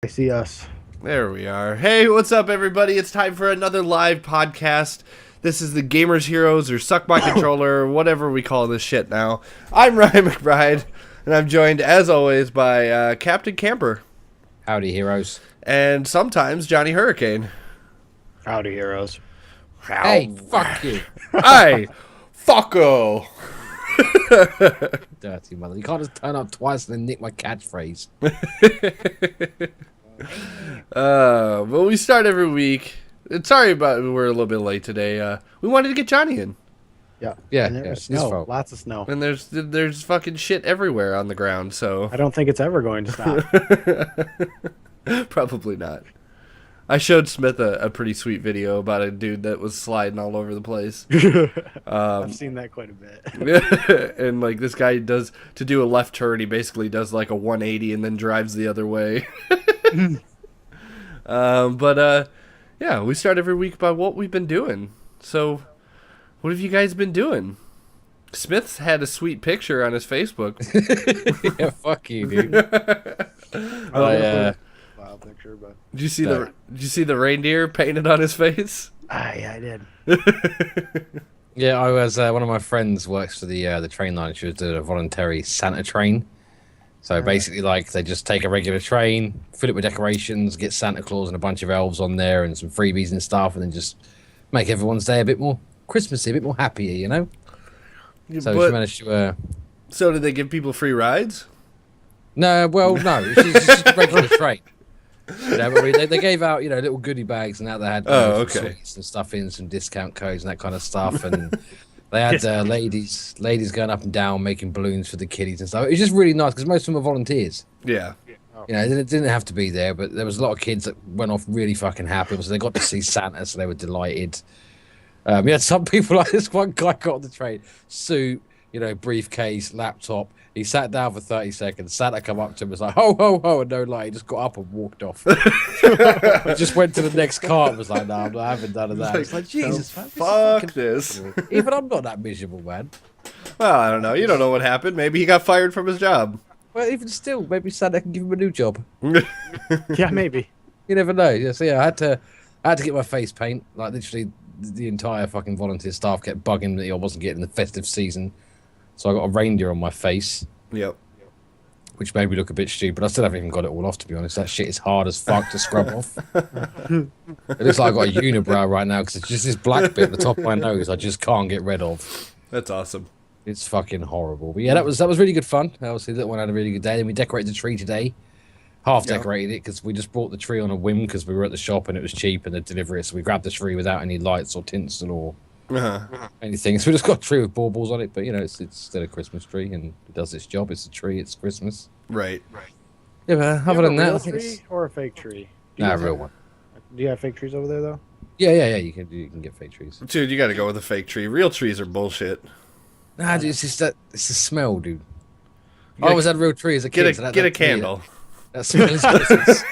I see us. There we are. Hey, what's up, everybody? It's time for another live podcast. This is the Gamers Heroes, or Suck My Controller, or whatever we call this shit now. I'm Ryan McBride, and I'm joined, as always, by Captain Camper. Howdy, heroes. And sometimes Johnny Hurricane. Howdy, heroes. Hey, fuck you. Hey, fucko. Dirty mother. You can't just turn up twice and then nick my catchphrase. Well, we start every week. Sorry about we're a little bit late today. We wanted to get Johnny in. Yeah, And there was his snow. fault. Lots of snow. And there's fucking shit everywhere on the ground, so... I don't think it's ever going to stop. Probably not. I showed Smith a pretty sweet video about a dude that was sliding all over the place. I've seen that quite a bit. And like this guy does, to do a left turn, he basically does like a 180 and then drives the other way. Yeah, we start every week by what we've been doing. So, what have you guys been doing? Smith's had a sweet picture on his Facebook. Yeah, fuck you, dude. Wild picture, but Did you see the reindeer painted on his face? yeah, I did. Yeah, I was one of my friends works for the train line. She was doing a voluntary Santa train. So basically, like, they just take a regular train, fill it with decorations, get Santa Claus and a bunch of elves on there and some freebies and stuff, and then just make everyone's day a bit more Christmassy, a bit more happier, you know? So she managed to... So did they give people free rides? No, well, no. It's just a regular train. You know, but they gave out, little goodie bags, and that they had some sweets and stuff in, some discount codes and that kind of stuff, and they had ladies going up and down making balloons for the kiddies and stuff. It was just really nice because most of them are volunteers. Yeah. It didn't have to be there, but there was a lot of kids that went off really fucking happy, so they got to see Santa, so they were delighted. We had some people like this one guy got on the train, suit, briefcase, laptop. He sat down for 30 seconds. Santa come up to him and was like, ho, ho, ho, and no lie. He just got up and walked off. He just went to the next car and was like, no, I haven't done that. It's like, Jesus, man. Fuck this. Even I'm not that miserable, man. Well, I don't know. You don't know what happened. Maybe he got fired from his job. Well, even still, maybe Santa can give him a new job. Yeah, maybe. You never know. Yeah, so yeah, I had to get my face paint. Like, literally, the entire fucking volunteer staff kept bugging that I wasn't getting the festive season. So I got a reindeer on my face. Yep. Which made me look a bit stupid. I still haven't even got it all off, to be honest. That shit is hard as fuck to scrub off. It looks like I've got a unibrow right now because it's just this black bit at the top of my nose I just can't get rid of. That's awesome. It's fucking horrible. But yeah, that was really good fun. Obviously, that one had a really good day. Then we decorated the tree today. Half decorated it because we just bought the tree on a whim because we were at the shop and it was cheap and they'd deliver it. So we grabbed the tree without any lights or tinsel or anything. So we just got a tree with baubles on it. But, it's still a Christmas tree and it does its job. It's a tree. It's Christmas. Right. Yeah, but other than that, I think tree or a fake tree? Nah, a real one. Do you have fake trees over there, though? Yeah. You can get fake trees. Dude, you got to go with a fake tree. Real trees are bullshit. Nah, dude, it's the smell, dude. I always had a real tree as a kid. Get a candle. That smell is Christmas.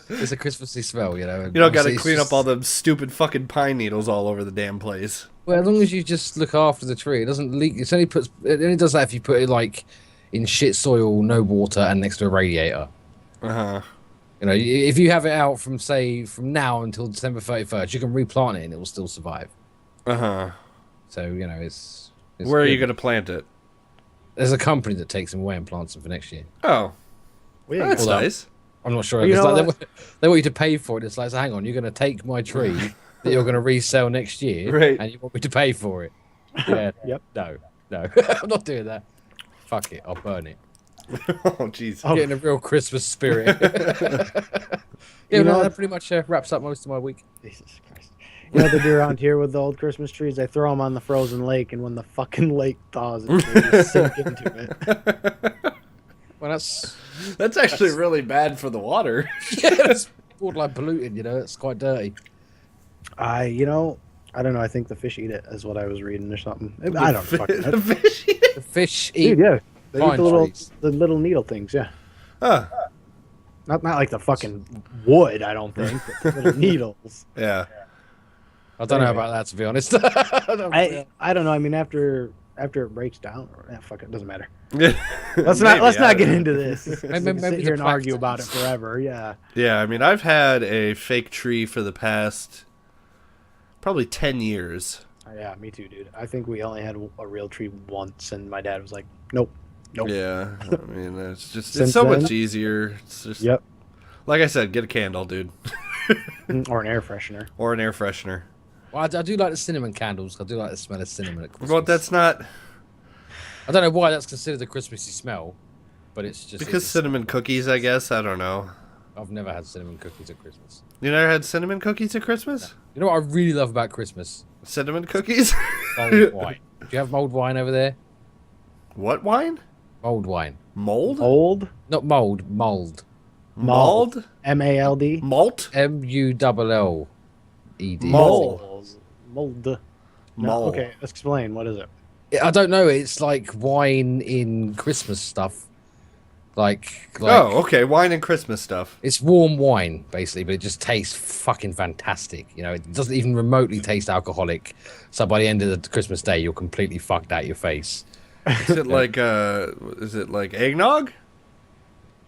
It's a Christmassy smell, You don't got to clean up all them stupid fucking pine needles all over the damn place. Well, as long as you just look after the tree, it doesn't leak. It only does that if you put it like in shit soil, no water, and next to a radiator. If you have it out from now until December 31st, you can replant it and it will still survive. So it's where are you gonna plant it? There's a company that takes them away and plants them for next year. Oh, that's nice. I'm not sure. They want you to pay for it. It's like, so hang on, you're going to take my tree that you're going to resell next year, right? And you want me to pay for it? Yeah. Yep. No, I'm not doing that. Fuck it, I'll burn it. Oh, jeez. Getting a real Christmas spirit. That pretty much wraps up most of my week. Jesus Christ. You know what they do around here with the old Christmas trees? They throw them on the frozen lake, and when the fucking lake thaws, they just sink into it. Well, that's actually really bad for the water. Yeah, it's borderline polluted. It's quite dirty. I don't know. I think the fish eat it, is what I was reading or something. I don't fucking know. The fish eat it? The fish eat. Dude, yeah. They eat trees. the little needle things, yeah. Huh. Not like the fucking wood, I don't think, but the little needles. Yeah. I don't know about that, to be honest. I don't know. I mean, after after it breaks down. Fuck it, doesn't matter. Let's Let's not get into this. We Maybe can sit the here and argue practice. about it forever. Yeah. Yeah, I mean, I've had a fake tree for the past probably 10 years. Yeah, me too, dude. I think we only had a real tree once, and my dad was like, "Nope." Yeah, I mean, it's just Since it's so then- much easier. It's just Yep. like I said, get a candle, dude, Or an air freshener. or an air freshener. Well, I do like the cinnamon candles. I do like the smell of cinnamon at Christmas. Well, that's not I don't know why that's considered a Christmassy smell, but it's just because cinnamon cookies, I guess. I don't know. I've never had cinnamon cookies at Christmas. You never had cinnamon cookies at Christmas? You know what I really love about Christmas? Cinnamon cookies? Mulled wine. Do you have mulled wine over there? What wine? Mulled wine. Mold? Old Not mold, mulled. Mold? MALD. Malt? MULLED. Mull. Mold. No, Mull. okay, let's explain. What is it? I don't know. It's like wine in Christmas stuff. Like Oh, okay. Wine and Christmas stuff. it's warm wine basically, but it just tastes fucking fantastic. You know, it doesn't even remotely taste alcoholic. So by the end of the Christmas day, you're completely fucked out your face. Is it like eggnog?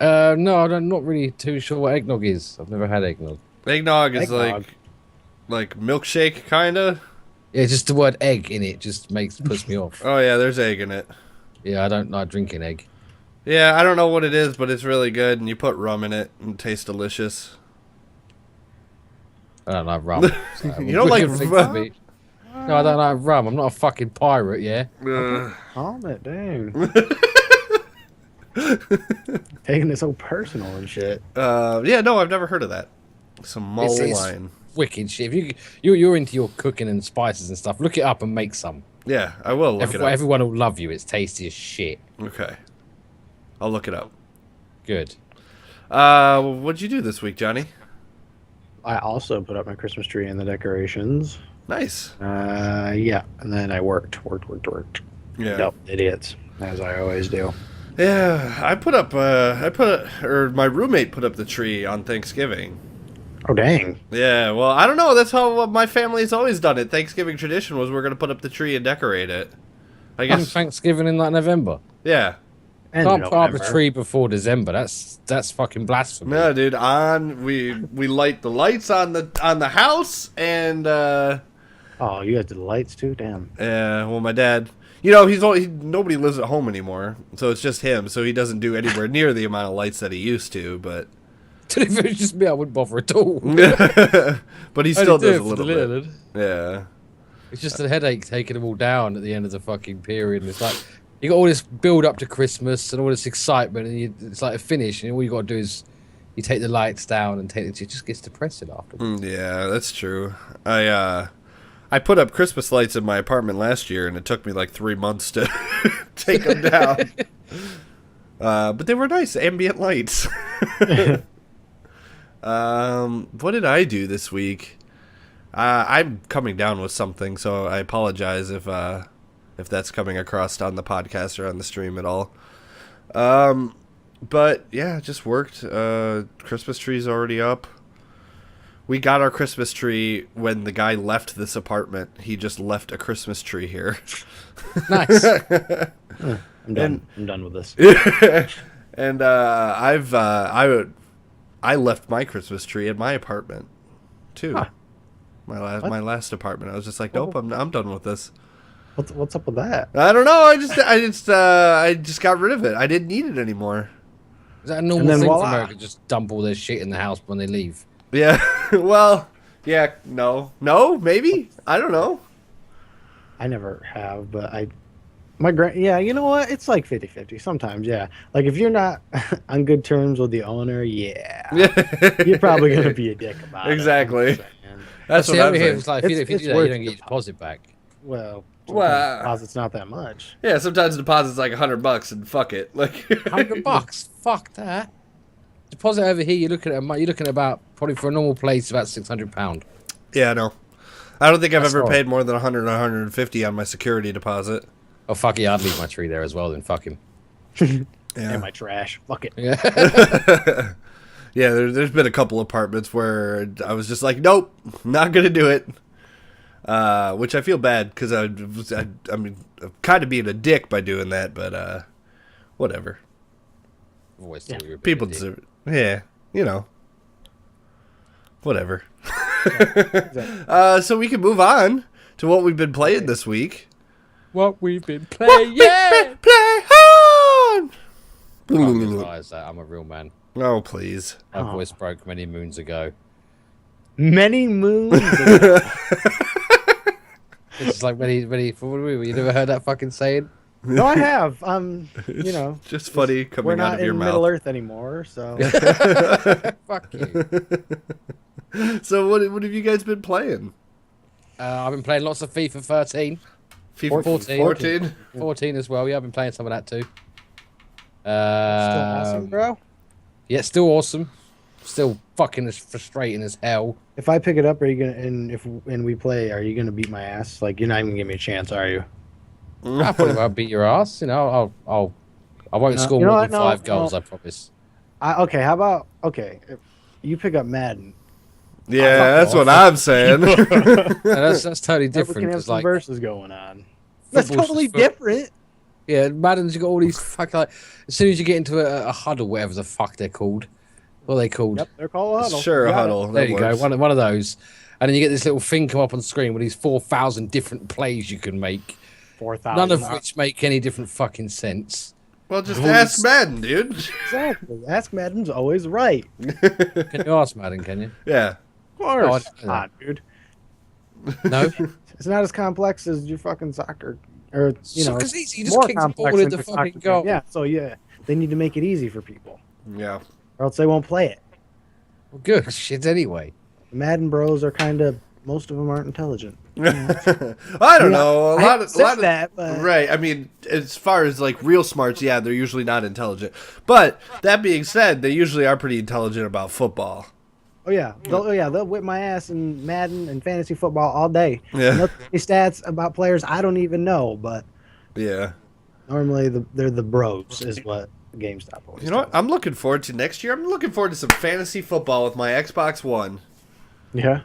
No, I'm not really too sure what eggnog is. I've never had eggnog. Eggnog is Eggnog. like milkshake kinda. Yeah, just the word egg in it just puts me off. Oh yeah, there's egg in it. Yeah, I don't like drinking egg. Yeah, I don't know what it is, but it's really good, and you put rum in it, and it tastes delicious. I don't like rum. So You don't like weird thing rum? for me. No, I don't like rum. I'm not a fucking pirate, yeah. Calm it, dang. Taking it so personal and shit. Yeah, no, I've never heard of that. Some mull It's wine. wicked shit. If you're into your cooking and spices and stuff, look it up and make some. Yeah, I will look it up. Everyone will love you. It's tasty as shit. Okay, I'll look it up. Good. What'd you do this week, Johnny? I also put up my Christmas tree and the decorations. Nice. Yeah, and then I worked. Yeah. Nope, idiots, as I always do. Yeah, or my roommate put up the tree on Thanksgiving. Oh, dang. Yeah, well, I don't know. That's how my family's always done it. Thanksgiving tradition was we're gonna put up the tree and decorate it. I Come guess. Thanksgiving in like November. Yeah. And Can't put up a November. tree before December. That's fucking blasphemy. No, dude. We light the lights on the house and Oh, you guys did the lights too? Damn. well, my dad. Nobody lives at home anymore, so it's just him. So he doesn't do anywhere near the amount of lights that he used to, but. If it was just me, I wouldn't bother at all. But he still I'd do does it a for little the bit. little. Yeah. It's just a headache taking them all down at the end of the fucking period. And it's like you got all this build up to Christmas and all this excitement, and it's like a finish, and all you got to do is you take the lights down and it just gets depressing after. Yeah, that's true. I put up Christmas lights in my apartment last year, and it took me like 3 months to take them down. But they were nice ambient lights. What did I do this week? I'm coming down with something, so I apologize if that's coming across on the podcast or on the stream at all. But yeah, just worked. Christmas tree's already up. We got our Christmas tree when the guy left this apartment. He just left a Christmas tree here. Nice. I'm done. I'm done with this. And I left my Christmas tree in my apartment too. Huh. My last apartment. I was just like, nope, I'm done with this. What's up with that? I don't know. I just got rid of it. I didn't need it anymore. Is that a normal then thing for voila. America? Just dump all their shit in the house when they leave. Yeah. Well, yeah. No. Maybe. I don't know. I never have, but yeah, you know what? It's like 50-50 sometimes, yeah. Like if you're not on good terms with the owner, yeah. You're probably going to be a dick about Exactly. it. That's See, what I'm over here, saying. it's like if you It's do that, worth you don't the get your deposit back. Well, Well- deposit's not that much. Yeah. Sometimes the deposit's like $100, and fuck it. Like $100? Fuck that. Deposit over here, you're looking at about probably for a normal place about £600. Yeah. No. I don't think I've That's ever all. paid more than 100 or 150 on my security deposit. Oh fuck it, I'd leave my tree there as well. Then fuck him. Yeah. And my trash. Fuck it. Yeah. Yeah, there's been a couple apartments where I was just like, nope, not gonna do it. Which I feel bad because I mean, kind of being a dick by doing that, but whatever. I've always thought you were a bit People of a dick. deserve it. Yeah, you know. Whatever. So we can move on to what we've been playing this week. What we've been playing. Play on! I realise that I'm a real man. Oh, please. My voice broke many moons ago. Many moons. ago. It's like you never heard that fucking saying? No, I have. You know, Just funny we're coming out not of your in Middle mouth. Earth anymore, so Fuck you. So what have you guys been playing? I've been playing lots of FIFA 13. FIFA 14? 14 as well. Yeah, I've been playing some of that too. still awesome, bro. Yeah, still awesome. Still fucking as frustrating as hell. If I pick it up, are you gonna and we play? Are you gonna beat my ass? Like you're not even gonna give me a chance, are you? I probably won't beat your ass. You know, I won't score you know more what? than No, 5 goals. no. I promise. Okay, how about if you pick up Madden? Yeah, that's what I'm saying. No, that's totally Then we different. can have 'Cause, some like, verses going on. That's football's totally just football. different. Yeah, Madden's got all these fucking. Like, as soon as you get into a huddle, whatever the fuck they're called, what are they called? Yep, they're called a huddle. Sure, a Got it. huddle. There That you works. go, one of those, and then you get this little thing come up on screen with these 4,000 different plays you can make, 4,000. none of which make any different fucking sense. Well, just Rules. ask Madden, dude. Exactly. Ask Madden's always right. Can you ask Madden? Can you? Yeah. Of course. I- Not, dude. No. It's not as complex as your fucking soccer. Or, you know, Soccer's easy. You just more kick the complex ball in than the your fucking soccer goal. game. Yeah, so yeah, they need to make it easy for people. Yeah. Or else they won't play it. Well, good shit. Anyway. The Madden bros are kind of, most of them aren't intelligent. I don't know. I said that, but Right. I mean, as far as like real smarts, yeah, they're usually not intelligent. But that being said, they usually are pretty intelligent about football. they'll whip my ass in Madden and fantasy football all day. Yeah. And they'll tell me stats about players I don't even know, but Yeah. normally they're the bros is what GameStop always You know what? tells I'm looking forward to next year. I'm looking forward to some fantasy football with my Xbox One. me. Yeah.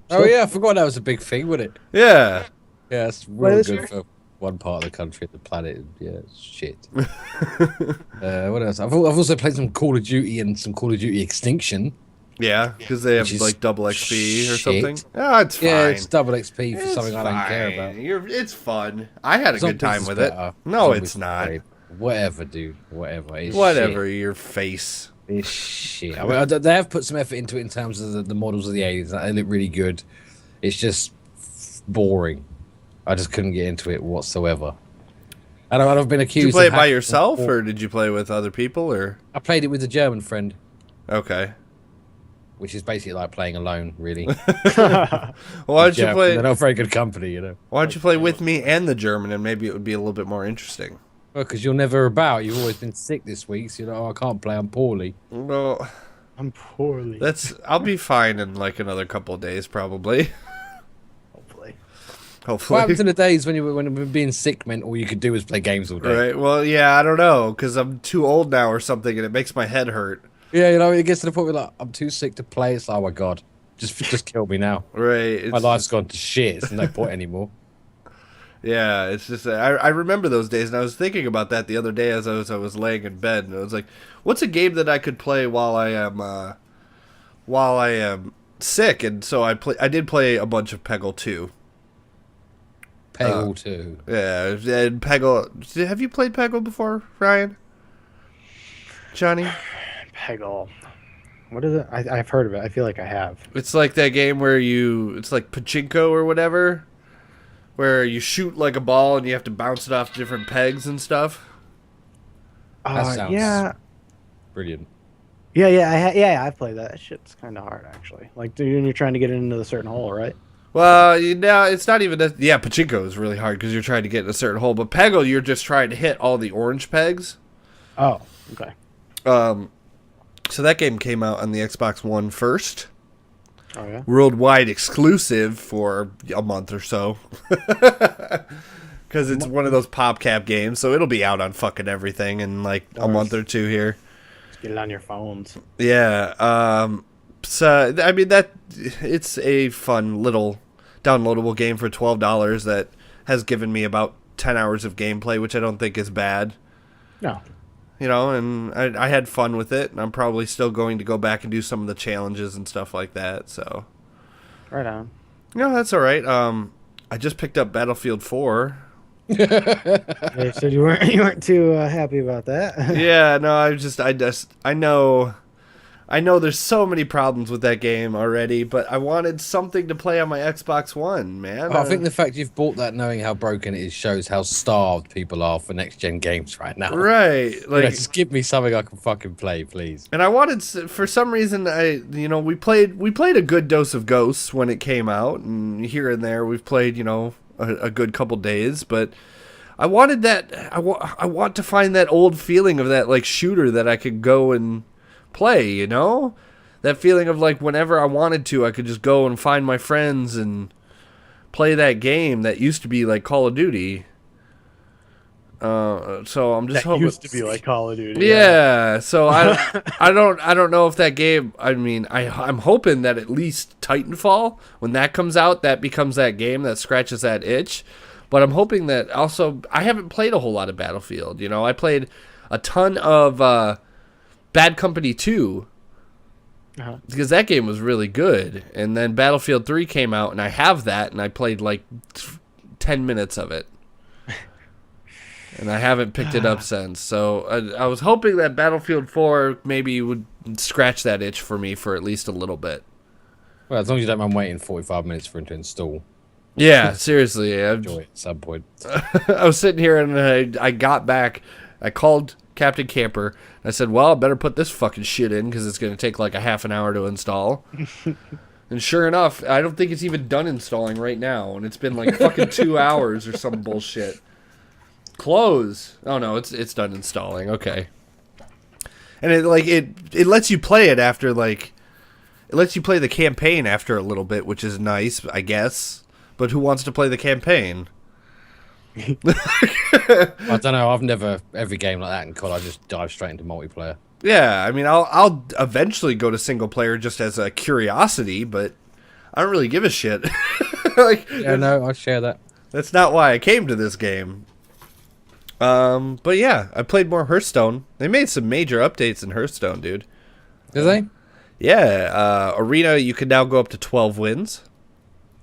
Oh yeah, I forgot that was a big thing, wasn't it? Yeah. Yeah, it's What real is good it? for one part of the country, the planet. Yeah, it's shit. What else? I've also played some Call of Duty and some Call of Duty Extinction. Yeah, because they have Which is like double XP or shit. something. Oh, it's fine. Yeah, it's double XP for It's something I don't care fine. about. It's fun. I had a good Zombies time is with it. better. No, Zombies it's is not. great. Whatever, dude. Whatever. It's Whatever, Shit. your face. It's shit. I mean, they have put some effort into it in terms of the models of the aliens. They look really good. It's just boring. I just couldn't get into it whatsoever. And I've been accused. Did you play of it by hacking yourself, before. or did you play with other people, or? I played it with a German friend, Okay. which is basically like playing alone, really. Why don't you They're play? not very good company, you know. Why don't you play with me and the German, and maybe it would be a little bit more interesting. Well, because you're never about. You've always been sick this week, so you're like, oh, I can't play. I'm poorly. Well, I'm poorly. I'll be fine in like another couple of days, probably. Hopefully. Hopefully. What happened to the days when being sick meant all you could do was play games all day? Right. Well, yeah, I don't know, because I'm too old now or something, and it makes my head hurt. Yeah, you know, it gets to the point where like I'm too sick to play. It's like, oh my god, just kill me now. Right. My It's, life's gone to shit. It's no point anymore. yeah. It's just I remember those days, and I was thinking about that the other day as I was laying in bed, and I was like, what's a game that I could play while I am sick? And so I did play a bunch of Peggle 2. Peggle too. Yeah, and Peggle. Have you played Peggle before, Ryan? Johnny? Peggle. What is it? I've heard of it. I feel like I have. It's like that game where it's like pachinko or whatever, where you shoot like a ball and you have to bounce it off different pegs and stuff. That sounds Yeah. brilliant. Yeah, I've played that. That shit's kind of hard, actually. Like, dude, you're trying to get into the certain hole, right? Well, no, it's not even that. Yeah, pachinko is really hard because you're trying to get in a certain hole, but Peggle, you're just trying to hit all the orange pegs. Oh, okay. So that game came out on the Xbox One first. Oh, yeah? Worldwide exclusive for a month or so. Because it's one of those PopCap games, so it'll be out on fucking everything in like a month or two here. Just get it on your phones. Yeah. So I mean it's a fun little downloadable game for $12 that has given me about 10 hours of gameplay, which I don't think is bad. No. You know, and I had fun with it, and I'm probably still going to go back and do some of the challenges and stuff like that. So, Right on. yeah, that's all right. I just picked up Battlefield 4. You said you weren't too happy about that. Yeah, no, I know there's so many problems with that game already, but I wanted something to play on my Xbox One, man. I think the fact you've bought that knowing how broken it is shows how starved people are for next-gen games right now. Right, like, just give me something I can fucking play, please. and I wanted, for some reason, we played a good dose of Ghosts when it came out, and here and there we've played, a good couple days, but I wanted that. I want to find that old feeling of that like shooter that I could go and play. That feeling of like whenever I wanted to, I could just go and find my friends and play that game that used to be like Call of Duty. So I'm just hoping. Used to be like Call of Duty. Yeah. So I don't know if that game. I mean, I'm hoping that at least Titanfall, when that comes out, that becomes that game that scratches that itch. But I'm hoping that also I haven't played a whole lot of Battlefield. I played a ton of Bad Company 2 because that game was really good. And then Battlefield 3 came out, and I have that, and I played like 10 minutes of it. And I haven't picked it up since. So I was hoping that Battlefield 4 maybe would scratch that itch for me for at least a little bit. Well, as long as you don't mind waiting 45 minutes for it to install. Yeah, seriously. Enjoy it at some point. I was sitting here and I got back. I called Captain Camper. I said, well, I better put this fucking shit in because it's going to take like a half an hour to install. And sure enough, I don't think it's even done installing right now. And it's been like fucking 2 hours or some bullshit. Close. Oh no, it's done installing. Okay. And it lets you play it after it lets you play the campaign after a little bit, which is nice, I guess. But who wants to play the campaign? I don't know. I've never every game like that in COD. I just dive straight into multiplayer. Yeah, I mean, I'll eventually go to single player just as a curiosity, but I don't really give a shit. Yeah, no, I share that. That's not why I came to this game. But yeah, I played more Hearthstone. They made some major updates in Hearthstone, dude. Did they? Yeah, Arena, you can now go up to 12 wins.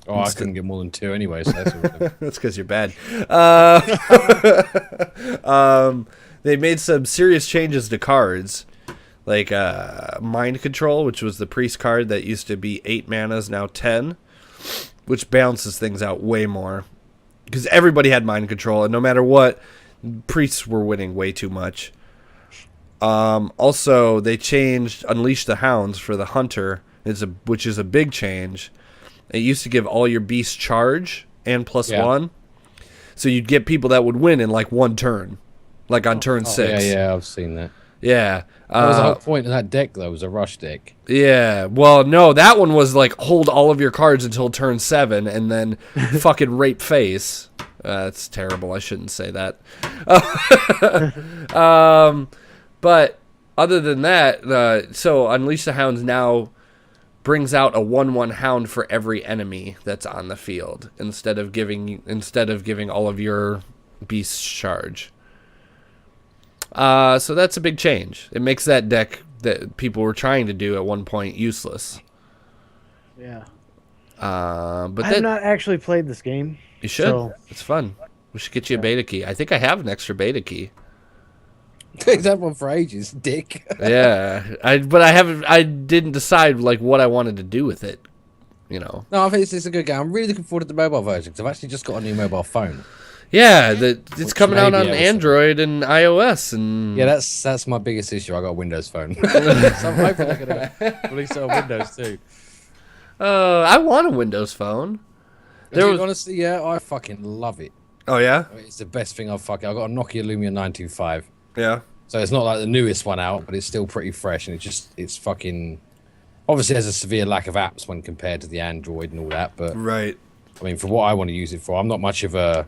Oh, I couldn't get more than 2 anyway, so that's all. That's because you're bad. They made some serious changes to cards, like Mind Control, which was the priest card that used to be 8 mana, is now 10, which balances things out way more. Because everybody had Mind Control, and no matter what, priests were winning way too much. Also, they changed Unleash the Hounds for the Hunter, which is a big change. It used to give all your beasts charge and +1. So you'd get people that would win in like one turn. Like on turn 6. Yeah, I've seen that. Yeah. That was the whole point of that deck, though, was a rush deck. Yeah. Well, no, that one was like hold all of your cards until turn 7 and then fucking rape face. That's terrible. I shouldn't say that. But other than that, so Unleash the Hounds now brings out a 1/1 hound for every enemy that's on the field instead of giving all of your beasts charge. So that's a big change. It makes that deck that people were trying to do at one point useless. Yeah. But I've not actually played this game. You should. So, it's fun. We should get you a beta key. I think I have an extra beta key. Picked that one for ages, dick. Yeah, but I didn't decide like what I wanted to do with it. No, I think it's a good game. I'm really looking forward to the mobile version because I've actually just got a new mobile phone. Yeah, it's coming out on Android and iOS, and yeah, that's my biggest issue. I got a Windows phone, so I'm hoping they're gonna release it on Windows too. I want a Windows phone. Honestly, yeah, I fucking love it. Oh yeah, it's the best thing I've got a Nokia Lumia 925. Yeah. So it's not like the newest one out, but it's still pretty fresh, and it's fucking. Obviously, there's a severe lack of apps when compared to the Android and all that, but right. I mean, for what I want to use it for, I'm not much of a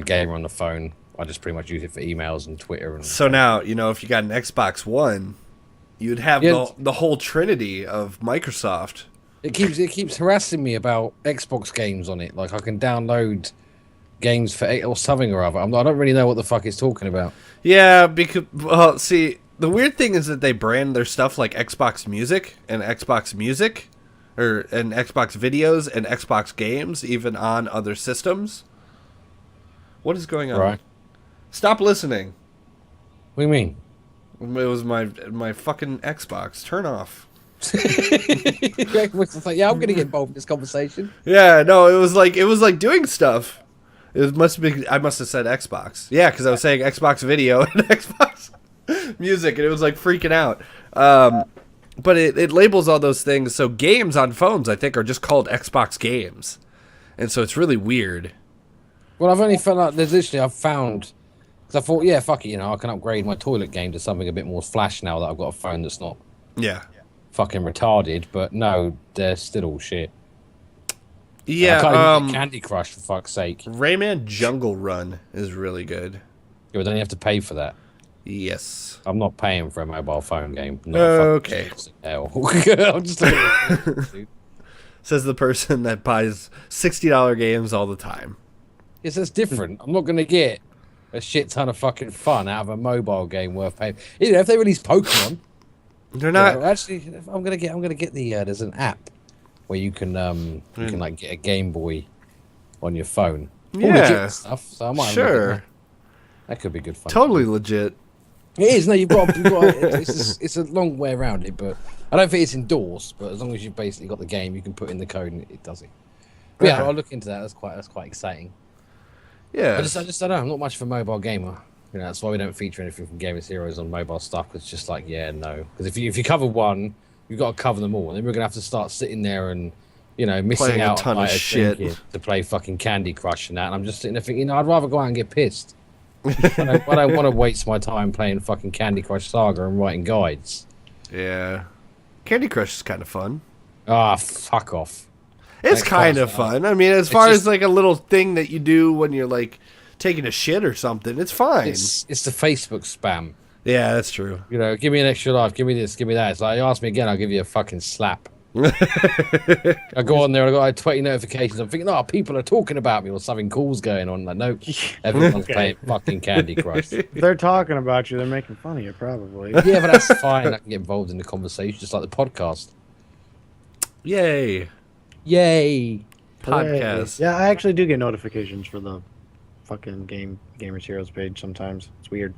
gamer on the phone. I just pretty much use it for emails and Twitter. And so now, if you got an Xbox One, you'd have the whole trinity of Microsoft. It keeps harassing me about Xbox games on it. Like I can download games for or something or other. I don't really know what the fuck it's talking about. Yeah, because well, see, the weird thing is that they brand their stuff like Xbox Music and Xbox Music, and Xbox Videos and Xbox Games, even on other systems. What is going on? Right. Stop listening. What do you mean? It was my fucking Xbox. Turn off. It's like, yeah, I'm gonna get involved in this conversation. Yeah, no, it was like doing stuff. I must have said Xbox. Yeah, because I was saying Xbox Video and Xbox Music, and it was like freaking out. But it labels all those things. So games on phones, I think, are just called Xbox games, and so it's really weird. Well, I've only felt like I've found, because I thought, yeah, fuck it, I can upgrade my toilet game to something a bit more flash now that I've got a phone that's not fucking retarded. But no, they're still all shit. Yeah, I can't even get Candy Crush, for fuck's sake. Rayman Jungle Run is really good. Yeah, but then you have to pay for that. Yes. I'm not paying for a mobile phone game. Okay. Hell. I'm just dude. Says the person that buys $60 games all the time. Yes, that's different. I'm not going to get a shit ton of fucking fun out of a mobile game worth paying. If they release Pokemon, they're not. Actually, I'm gonna get the. There's an app where you can like get a Game Boy on your phone. All legit stuff. So I might that could be good fun. Totally legit. It is. No, you've got it's a long way around it, but I don't think it's endorsed. But as long as you've basically got the game, you can put in the code and it does it. But yeah, I'll look into that. That's quite exciting. Yeah. I just don't know. I'm not much of a mobile gamer. That's why we don't feature anything from Gamers Heroes on mobile stuff. It's just like, yeah, no. Because if you cover one, you've got to cover them all. And then we're gonna have to start sitting there and missing playing out a ton of shit to play fucking Candy Crush and that. And I'm just sitting there thinking, I'd rather go out and get pissed. I don't want to waste my time playing fucking Candy Crush Saga and writing guides. Yeah. Candy Crush is kind of fun. Ah, fuck off. It's kind of fun. I mean, as far as like a little thing that you do when you're like taking a shit or something, it's fine. It's the Facebook spam. Yeah, that's true. Give me an extra life, give me this, give me that. It's like, you ask me again, I'll give you a fucking slap. I go on there and I got 20 notifications. I'm thinking, people are talking about me or something cool's going on. Like, nope, everyone's playing fucking Candy Crush. If they're talking about you, they're making fun of you, probably. Yeah, but that's fine. I can get involved in the conversation, just like the podcast. Yay. Hooray. Podcast. Yeah, I actually do get notifications for the fucking Gamers Heroes page sometimes. It's weird.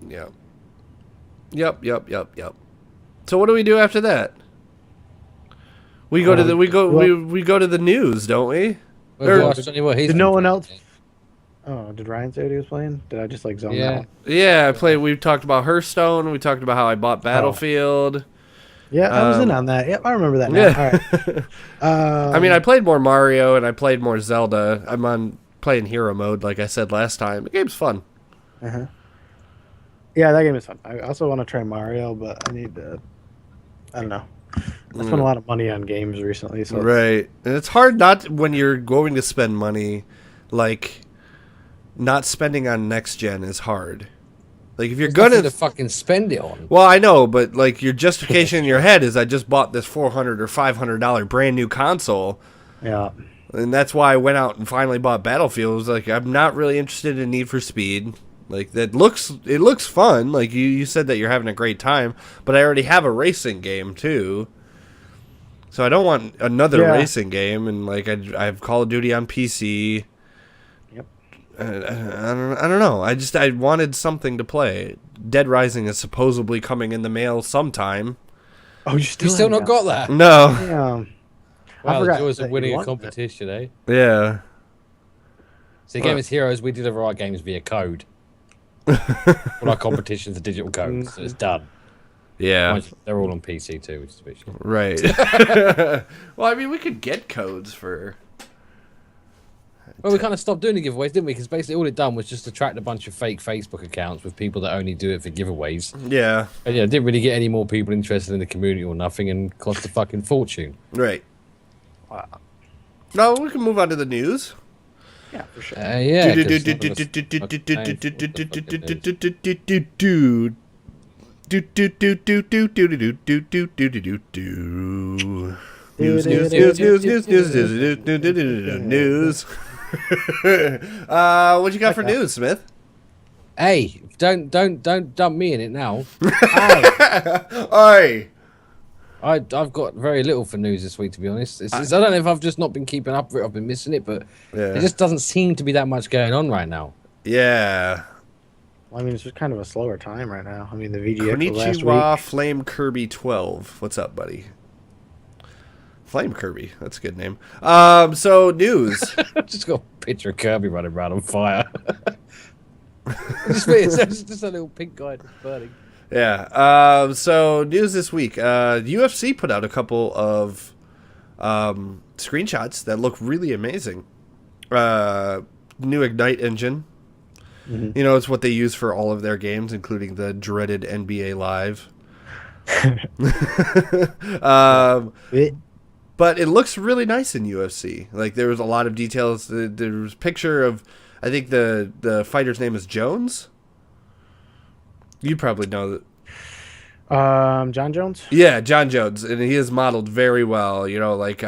Yep. So what do we do after that? We go to the we go to the news, don't we? Did no one else? Oh, did Ryan say what he was playing? Did I just like zone out? Yeah, I played. We talked about Hearthstone. We talked about how I bought Battlefield. Yeah, I was in on that. Yep, I remember that now. Yeah. All right. I mean, I played more Mario and I played more Zelda. I'm on playing hero mode, like I said last time. The game's fun. Uh-huh. Yeah, that game is fun. I also want to try Mario, but I need to. I don't know. I spent a lot of money on games recently, so right. And it's hard not when you're going to spend money, like not spending on next gen is hard. Like if you're gonna to fucking spend it on. Well, I know, but like your justification in your head is I just bought this $400 or $500 brand new console. Yeah. And that's why I went out and finally bought Battlefield. It was like I'm not really interested in Need for Speed. Like it looks fun. Like you said that you're having a great time, but I already have a racing game too. So I don't want another racing game, and like I have Call of Duty on PC. Yep. I don't know. I wanted something to play. Dead Rising is supposedly coming in the mail sometime. Oh, you still not got that? No. Yeah. Wow, the joys of winning a competition, eh? Yeah. See, Gamers Heroes, we deliver our games via code. All our competitions are digital codes, so it's done. Yeah. They're all on PC too, which is a bit shit. Right. Well, I mean, we could get codes for... Well, we kind of stopped doing the giveaways, didn't we? Because basically all it done was just attract a bunch of fake Facebook accounts with people that only do it for giveaways. Yeah. And didn't really get any more people interested in the community or nothing, and cost a fucking fortune. Right. Wow. No, we can move on to the news. Yeah, for sure. Yeah. News. What you got for news, Smith? Hey, don't dump me in it now. Oi! I've got very little for news this week, to be honest. I don't know if I've just not been keeping up with it, I've been missing it, but it just doesn't seem to be that much going on right now. Yeah. Well, I mean, it's just kind of a slower time right now. I mean, the VGX was last Konnichiwa, week. Flame Kirby 12. What's up, buddy? Flame Kirby. That's a good name. So, news. I've just got a picture of Kirby running around on fire. It's just a little pink guy just burning. Yeah. So, news this week. UFC put out a couple of screenshots that look really amazing. New Ignite engine. Mm-hmm. You know, it's what they use for all of their games, including the dreaded NBA Live. But it looks really nice in UFC. Like, there was a lot of details. There was a picture of, I think the fighter's name is Jones. You probably know that. John Jones? Yeah, John Jones. And he is modeled very well. You know, like,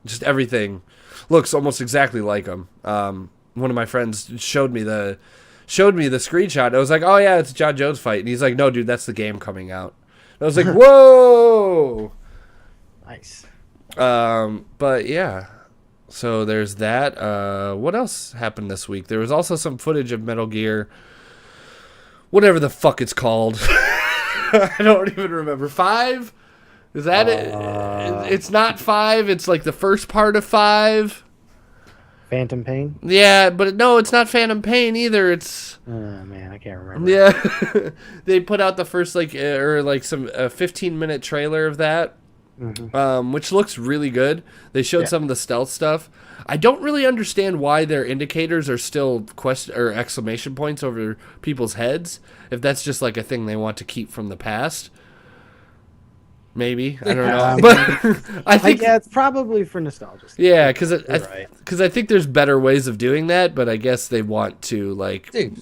just everything looks almost exactly like him. One of my friends showed me the screenshot. I was like, oh, yeah, it's a John Jones fight. And he's like, no, dude, that's the game coming out. And I was like, whoa! Nice. But yeah, so there's that. What else happened this week? There was also some footage of Metal Gear, whatever the fuck it's called. I don't even remember. 5? Is that it? It's not 5. It's like the first part of 5. Phantom Pain? Yeah, but no, it's not Phantom Pain either. It's Oh, man, I can't remember. yeah. They put out the first some 15-minute trailer of that. Mm-hmm. Which looks really good. They showed some of the stealth stuff. I don't really understand why their indicators are still exclamation points over people's heads. If that's just like a thing they want to keep from the past, maybe I don't know. But I think it's probably for nostalgia. Yeah, because Right. I think there's better ways of doing that. But I guess they want to like. Dude, do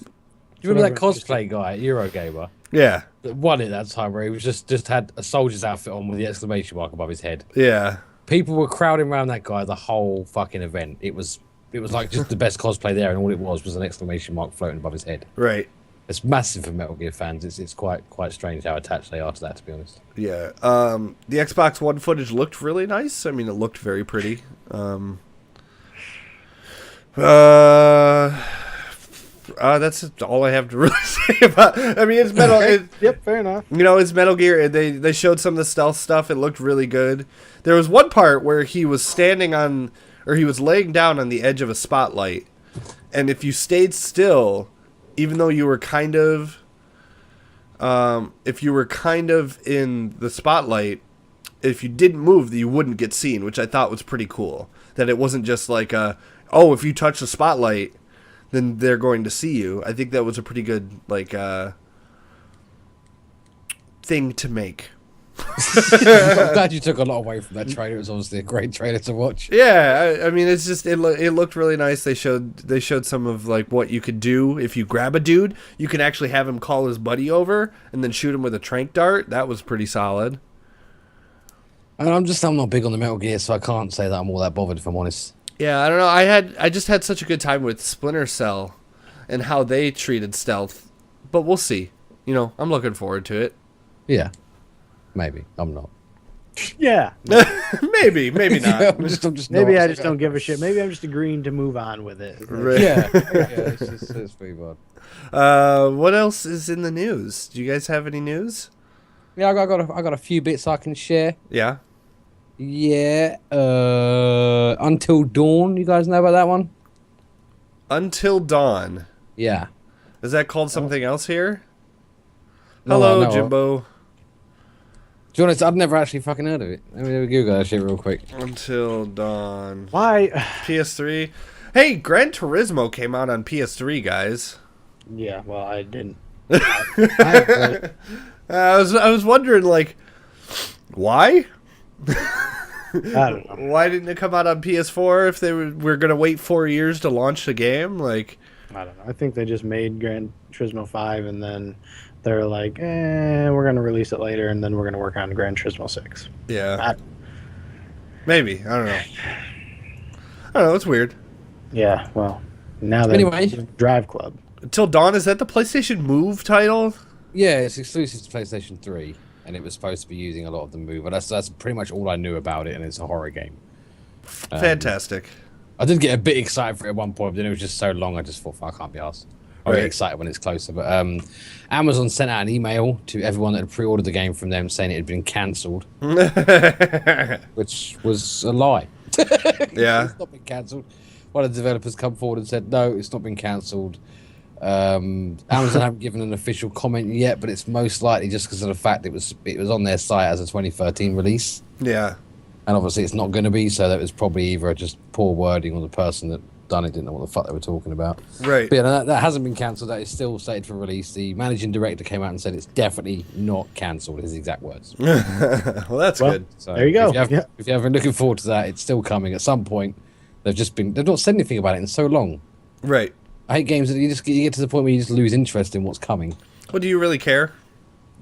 you remember that cosplay guy at Eurogamer? Yeah. That won it that time, where he was just had a soldier's outfit on with the exclamation mark above his head. Yeah. People were crowding around that guy the whole fucking event. It was like just the best cosplay there, and all it was an exclamation mark floating above his head. Right. It's massive for Metal Gear fans. It's quite strange how attached they are to that, to be honest. Yeah. The Xbox One footage looked really nice. I mean, it looked very pretty. That's all I have to really say about. I mean, it's Metal. Yep, fair enough. You know, it's Metal Gear. And they showed some of the stealth stuff. It looked really good. There was one part where he was standing on, or he was laying down on the edge of a spotlight, and if you stayed still, even though you were kind of, if you were kind of in the spotlight, if you didn't move, you wouldn't get seen, which I thought was pretty cool. That it wasn't just like if you touch the spotlight, then they're going to see you. I think that was a pretty good thing to make. I'm glad you took a lot away from that trailer. It was obviously a great trailer to watch. Yeah, I mean, it's just it looked really nice. They showed some of like what you could do if you grab a dude. You can actually have him call his buddy over and then shoot him with a tranq dart. That was pretty solid. And I'm not big on the Metal Gear, so I can't say that I'm all that bothered, if I'm honest. Yeah, I don't know. I just had such a good time with Splinter Cell and how they treated stealth. But we'll see. You know, I'm looking forward to it. Yeah. Maybe. I'm not. Yeah. maybe not. I'm just Maybe not. I just don't give a shit. Maybe I'm just agreeing to move on with it. Right. Yeah. It's pretty bad. What else is in the news? Do you guys have any news? Yeah, I got a few bits I can share. Yeah. Yeah. Until Dawn. You guys know about that one? Until Dawn. Yeah. Is that called something else here? No, Hello, no. Jimbo. To be honest, I've never actually fucking heard of it. Let me Google that shit real quick. Until Dawn. Why? PS3. Hey, Gran Turismo came out on PS3, guys. Yeah, well, I didn't. I was wondering, like, why? I don't know. Why didn't it come out on PS4 if they were going to wait 4 years to launch the game? Like, I don't know. I think they just made Gran Turismo 5 and then they're like, we're going to release it later and then we're going to work on Gran Turismo 6. yeah. Maybe. I don't know. It's weird. Yeah, well, now that Anyway. Drive Club. Until Dawn, is that the PlayStation Move title? Yeah, it's exclusive to PlayStation 3, and it was supposed to be using a lot of the Move. But that's pretty much all I knew about it, and it's a horror game. Fantastic. I did get a bit excited for it at one point, but then it was just so long, I just thought, I can't be asked. I'll Right. get excited when it's closer. But Amazon sent out an email to everyone that had pre-ordered the game from them saying it had been cancelled, which was a lie. Yeah. It's not been cancelled. One of the developers come forward and said, no, it's not been cancelled. Amazon haven't given an official comment yet, but it's most likely just because of the fact it was on their site as a 2013 release. Yeah. And obviously it's not going to be, so that was probably either just poor wording or the person that done it didn't know what the fuck they were talking about. Right. But yeah, that hasn't been cancelled. That is still slated for release. The managing director came out and said it's definitely not cancelled, his exact words. Well, that's good. So There you go. If you have been looking forward to that, it's still coming at some point. They've not said anything about it in so long. Right. I hate games that you get to the point where you just lose interest in what's coming. Well, do you really care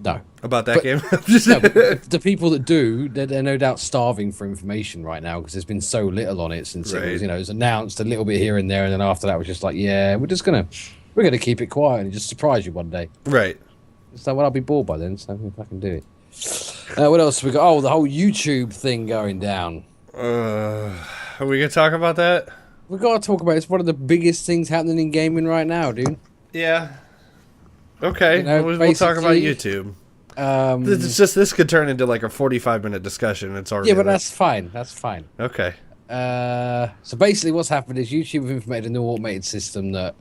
No. about that But- game? No, but the people that do, they're no doubt starving for information right now because there's been so little on it since it Right. was, it was announced a little bit here and there, and then after that, it was just like, yeah, we're gonna keep it quiet and just surprise you one day. Right. So, well, I'll be bored by then, so if I can do it. What else we got? Oh, the whole YouTube thing going down. Are we gonna talk about that? We've got to talk about it. It's one of the biggest things happening in gaming right now, dude. Yeah. Okay. We'll talk about YouTube. It's just this could turn into like a 45-minute discussion. It's already Yeah, but that's fine. That's fine. okay. So basically what's happened is YouTube have implemented a new automated system that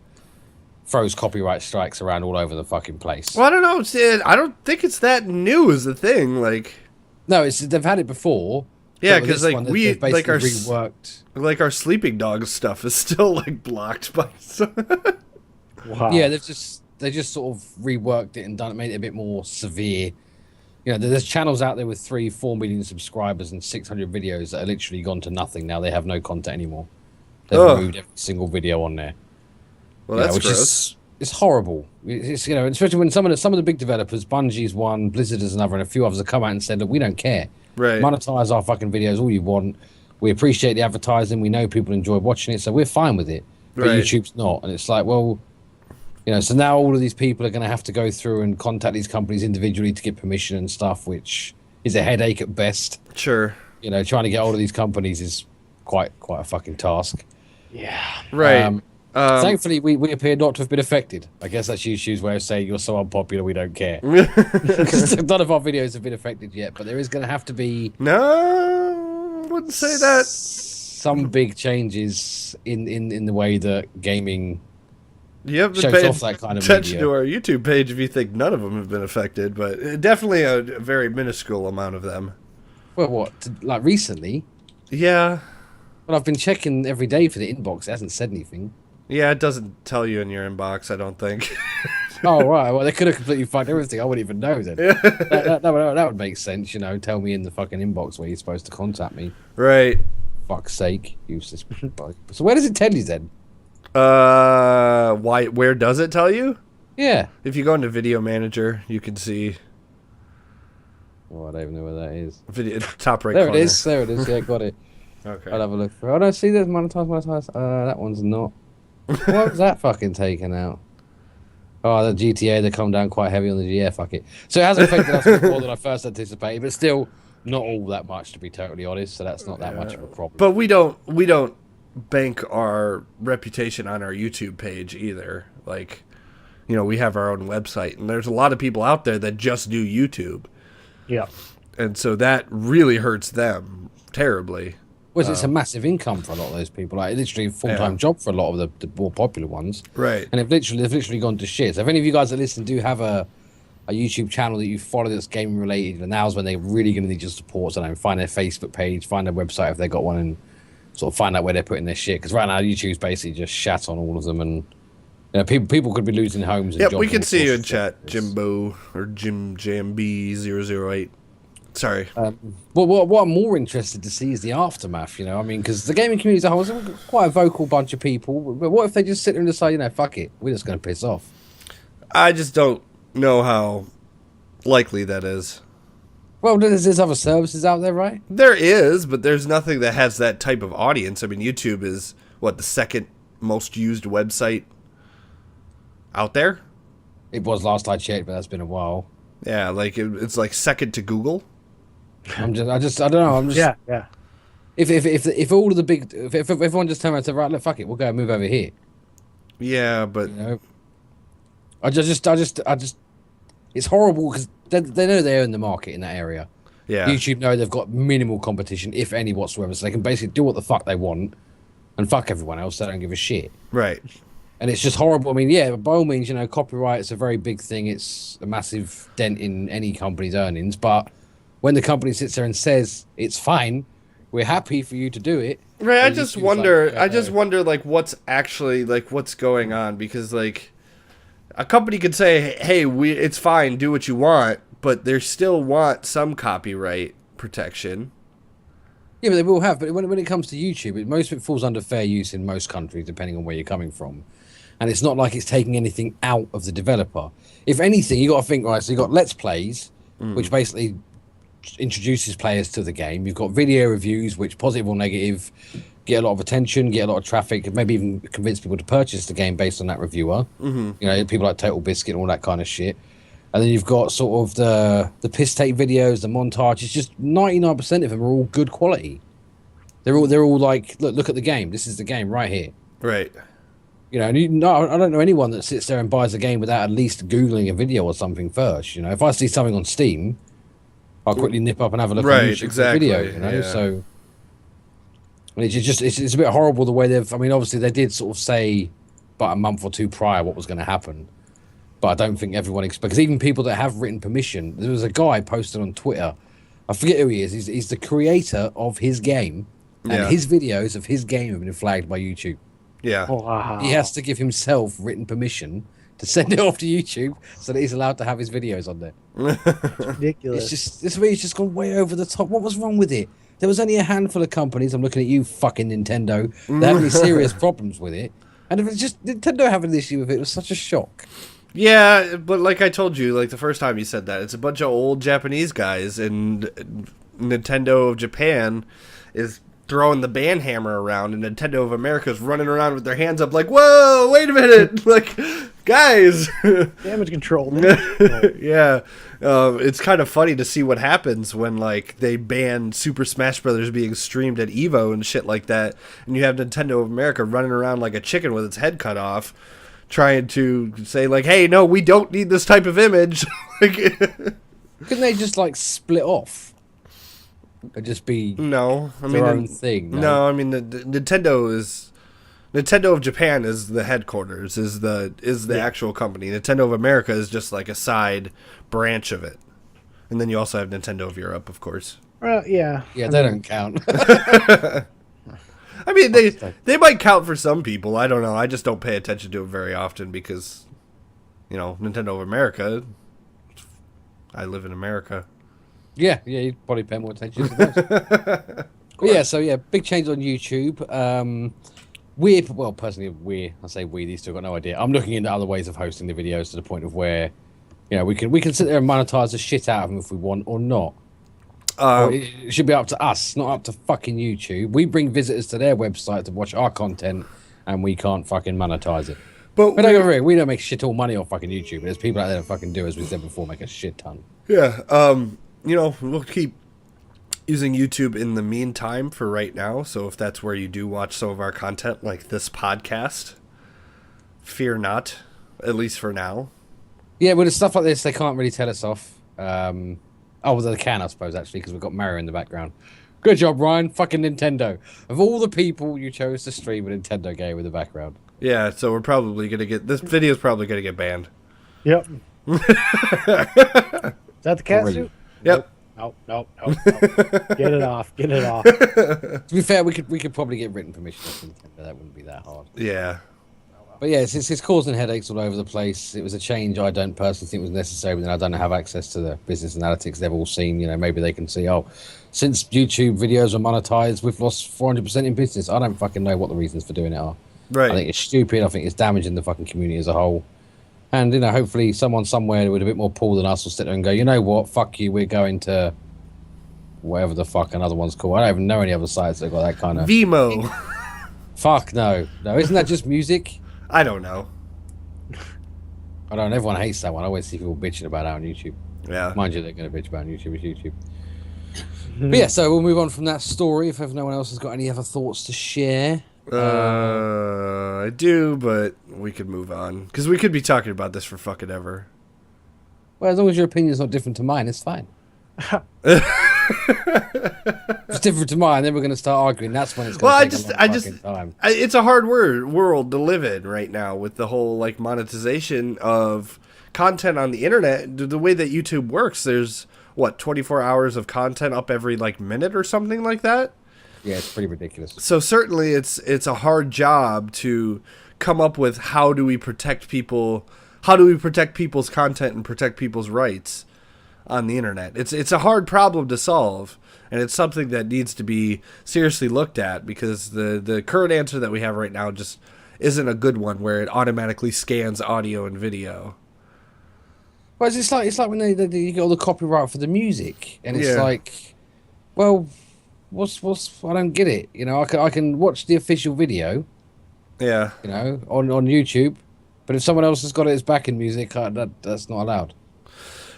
throws copyright strikes around all over the fucking place. Well, I don't know. See, I don't think it's that new as a thing. Like, No, they've had it before. yeah, but with because this like one, we they've like our basically reworked. like our sleeping dog stuff is still like blocked by. Wow. Yeah, they just sort of reworked it and made it a bit more severe. There's channels out there with 3-4 million subscribers and 600 videos that are literally gone to nothing now. They have no content anymore. They've Ugh. removed every single video on there. Well, that's which gross. It's horrible. It's especially when some of the big developers, Bungie's one, Blizzard is another, and a few others have come out and said, look, we don't care. Right. Monetize our fucking videos all you want. We appreciate the advertising. We know people enjoy watching it, so we're fine with it. But Right. YouTube's not, and it's like, well, so now all of these people are going to have to go through and contact these companies individually to get permission and stuff, which is a headache at best. Sure. Trying to get hold of these companies is quite a fucking task. Yeah. Right. Thankfully, we appear not to have been affected. I guess that's YouTube's way of saying you're so unpopular, we don't care. Because none of our videos have been affected yet, but there is going to have to be No, wouldn't say that. some big changes in the way that gaming You haven't shows paid off that kind of attention media. to our YouTube page if you think none of them have been affected, but definitely a very minuscule amount of them. Well, like recently? Yeah. Well, I've been checking every day for the inbox. It hasn't said anything. Yeah, it doesn't tell you in your inbox, I don't think. Oh, right. Well, they could have completely fucked everything. I wouldn't even know then. that would make sense, Tell me in the fucking inbox where you're supposed to contact me. Right. Fuck's sake, useless bug. So where does it tell you then? Why? Where does it tell you? Yeah. If you go into Video Manager, you can see Oh, I don't even know where that is. video top right There corner. it is. There it is. Yeah, got it. Okay. I'll have a look for it. Oh, no, see, there's monetize. That one's not. What was that fucking taken out? Oh, the GTA, they come down quite heavy on the GF, fuck it. So it has affected us more than I first anticipated, but still not all that much, to be totally honest, so that's not that much of a problem. But we don't bank our reputation on our YouTube page either. Like, we have our own website, and there's a lot of people out there that just do YouTube, Yeah. and so that really hurts them terribly. Well, it's a massive income for a lot of those people. Like, literally a full-time Yeah. job for a lot of the more popular ones. Right. And they've literally gone to shit. So if any of you guys that listen do have a YouTube channel that you follow that's gaming related, and now's when they're really going to need your support. So find their Facebook page, find their website if they've got one, and sort of find out where they're putting their shit. Because right now YouTube's basically just shat on all of them, and people could be losing homes. And Yep, jobs we and can all see you sorts in of chat, stuff. Jimbo or Jim JamB008. Sorry. Well, what I'm more interested to see is the aftermath, because the gaming community as a whole is quite a vocal bunch of people. But what if they just sit there and decide, fuck it, we're just going to piss off? I just don't know how likely that is. Well, there's other services out there, right? There is, but there's nothing that has that type of audience. I mean, YouTube is, the second most used website out there. It was last I checked, but that's been a while. Yeah, like it's like second to Google. I don't know. I'm just Yeah. If all of the big if everyone just turned around and said, right, look, fuck it, we'll go and move over here. Yeah, but You know, I just it's horrible because they know they're in the market in that area. yeah, YouTube know they've got minimal competition, if any whatsoever, so they can basically do what the fuck they want and fuck everyone else. They don't give a shit. right. And it's just horrible. I mean, yeah, by all means, you know, copyright is a very big thing. It's a massive dent in any company's earnings. But when the company sits there and says it's fine, we're happy for you to do it. Right, I then just YouTube's wonder. like, I just wonder, like, what's actually like what's going on, because like a company could say, "Hey, it's fine, do what you want," but they still want some copyright protection. Yeah, but they will have. But when it comes to YouTube, most of it falls under fair use in most countries, depending on where you're coming from. And it's not like it's taking anything out of the developer. If anything, you got to think, right, so you got Let's Plays, which basically introduces players to the game. You've got video reviews, which, positive or negative, get a lot of attention, get a lot of traffic, maybe even convince people to purchase the game based on that reviewer. You know, people like Total Biscuit and all that kind of shit. And then you've got sort of the piss take videos, the montages. Just 99% of them are all good quality. They're all like, look at the game. This is the game right here. Right. You know, and I don't know anyone that sits there and buys a game without at least Googling a video or something first. You know, if I see something on Steam, I'll quickly nip up and have a look Right, on YouTube exactly, for the video. You know, yeah. so and it's a bit horrible the way they've. I mean, obviously they did sort of say about a month or two prior what was going to happen, but I don't think everyone because even people that have written permission. There was a guy posted on Twitter. I forget who he is. He's the creator of his game, and Yeah. his videos of his game have been flagged by YouTube. Yeah. Oh, wow. He has to give himself written permission to send it off to YouTube so that he's allowed to have his videos on there. Ridiculous. It's just this video's just gone way over the top. What was wrong with it? There was only a handful of companies. I'm looking at you, fucking Nintendo. That had any serious problems with it, and it was just Nintendo having an issue with it. It was such a shock. Yeah, but like I told you, like the first time you said that, it's a bunch of old Japanese guys, and Nintendo of Japan is throwing the ban hammer around, and Nintendo of America is running around with their hands up like, whoa, wait a minute, like, guys. Damage control. Yeah, it's kind of funny to see what happens when like they ban Super Smash Brothers being streamed at Evo and shit like that, and you have Nintendo of America running around like a chicken with its head cut off, trying to say like, hey, no, we don't need this type of image. Like, Couldn't they just like split off? Or just be no, I their mean, own thing? no, I mean the Nintendo of Japan is the headquarters, is the actual company. Nintendo of America is just like a side branch of it, and then you also have Nintendo of Europe, of course. Yeah. Yeah, they don't count. I mean, they might count for some people. I don't know. I just don't pay attention to it very often because, you know, Nintendo of America. I live in America. Yeah, you'd probably pay more attention to those. But yeah, big change on YouTube. I say we, these two got no idea. I'm looking into other ways of hosting the videos to the point of where, you know, we can sit there and monetize the shit out of them if we want or not. Or it should be up to us, not up to fucking YouTube. We bring visitors to their website to watch our content, and we can't fucking monetize it. But But don't get me wrong, we don't make shit all money off fucking YouTube. There's people out there that fucking do, as we said before, make a shit ton. yeah, you know, we'll keep using YouTube in the meantime for right now. So if that's where you do watch some of our content, like this podcast, fear not, at least for now. Yeah, with stuff like this, they can't really tell us off. Well, they can, I suppose, actually, because we've got Mario in the background. Good job, Ryan. Fucking Nintendo. Of all the people, you chose to stream a Nintendo game with the background. Yeah, so we're probably going to get... This video's probably going to get banned. Yep. Is that the cat Already. suit? Yep. Nope. Get it off. Get it off. To be fair, we could probably get written permission off Nintendo. That wouldn't be that hard. Yeah. But yeah, it's causing headaches all over the place. It was a change I don't personally think was necessary, but then I don't have access to the business analytics they've all seen. You know, maybe they can see, since YouTube videos are monetized, we've lost 400% in business. I don't fucking know what the reasons for doing it are. Right. I think it's stupid. I think it's damaging the fucking community as a whole. And, you know, hopefully someone somewhere with a bit more pull than us will sit there and go, you know what, fuck you, we're going to whatever the fuck another one's called. I don't even know any other sites that got that kind of... Vimo. Fuck no. No, isn't that just music? I don't know. I don't know. Everyone hates that one. I always see people bitching about it on YouTube. Yeah. Mind you, they're going to bitch about YouTube. It's YouTube. But yeah, so we'll move on from that story if no one else has got any other thoughts to share. I do, but we could move on. Because we could be talking about this for fucking ever. Well, as long as your opinion's not different to mine, it's fine. If it's different to mine, then we're going to start arguing. That's when it's going to take a long fucking time. It's a hard world to live in right now with the whole like monetization of content on the internet. The way that YouTube works, there's what 24 hours of content up every like minute or something like that. Yeah, it's pretty ridiculous. So certainly it's a hard job to come up with how do we protect people's content and protect people's rights on the internet. It's a hard problem to solve, and it's something that needs to be seriously looked at, because the current answer that we have right now just isn't a good one, where it automatically scans audio and video. Well, it's like when you get all the copyright for the music, and it's Yeah. like, well, what's I don't get it. You know, I can watch the official video, Yeah. you know, on YouTube, but if someone else has got it as backing music, that's not allowed.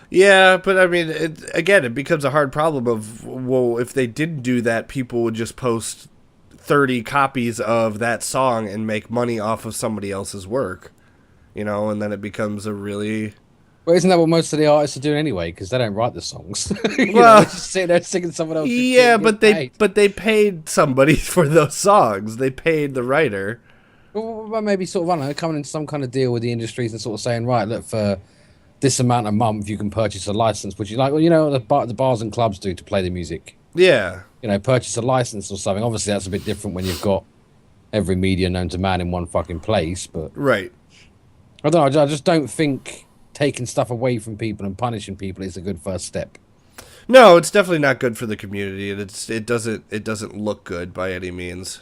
Yeah, but I mean, it becomes a hard problem of, well, if they didn't do that, people would just post 30 copies of that song and make money off of somebody else's work, you know, and then it becomes a really... Well, isn't that what most of the artists are doing anyway? Because they don't write the songs. You know, Well, they're just sitting there singing someone else's shit yeah, and but getting paid. they paid somebody for those songs. They paid the writer. Well, maybe sort of, I don't know, coming into some kind of deal with the industries and sort of saying, right, look, for this amount a month, you can purchase a license, which you like, well, you know, the bars and clubs do to play the music. Yeah. You know, purchase a license or something. Obviously, that's a bit different when you've got every media known to man in one fucking place. But Right. I don't know. I just don't think taking stuff away from people and punishing people is a good first step. No, it's definitely not good for the community, and it doesn't look good by any means.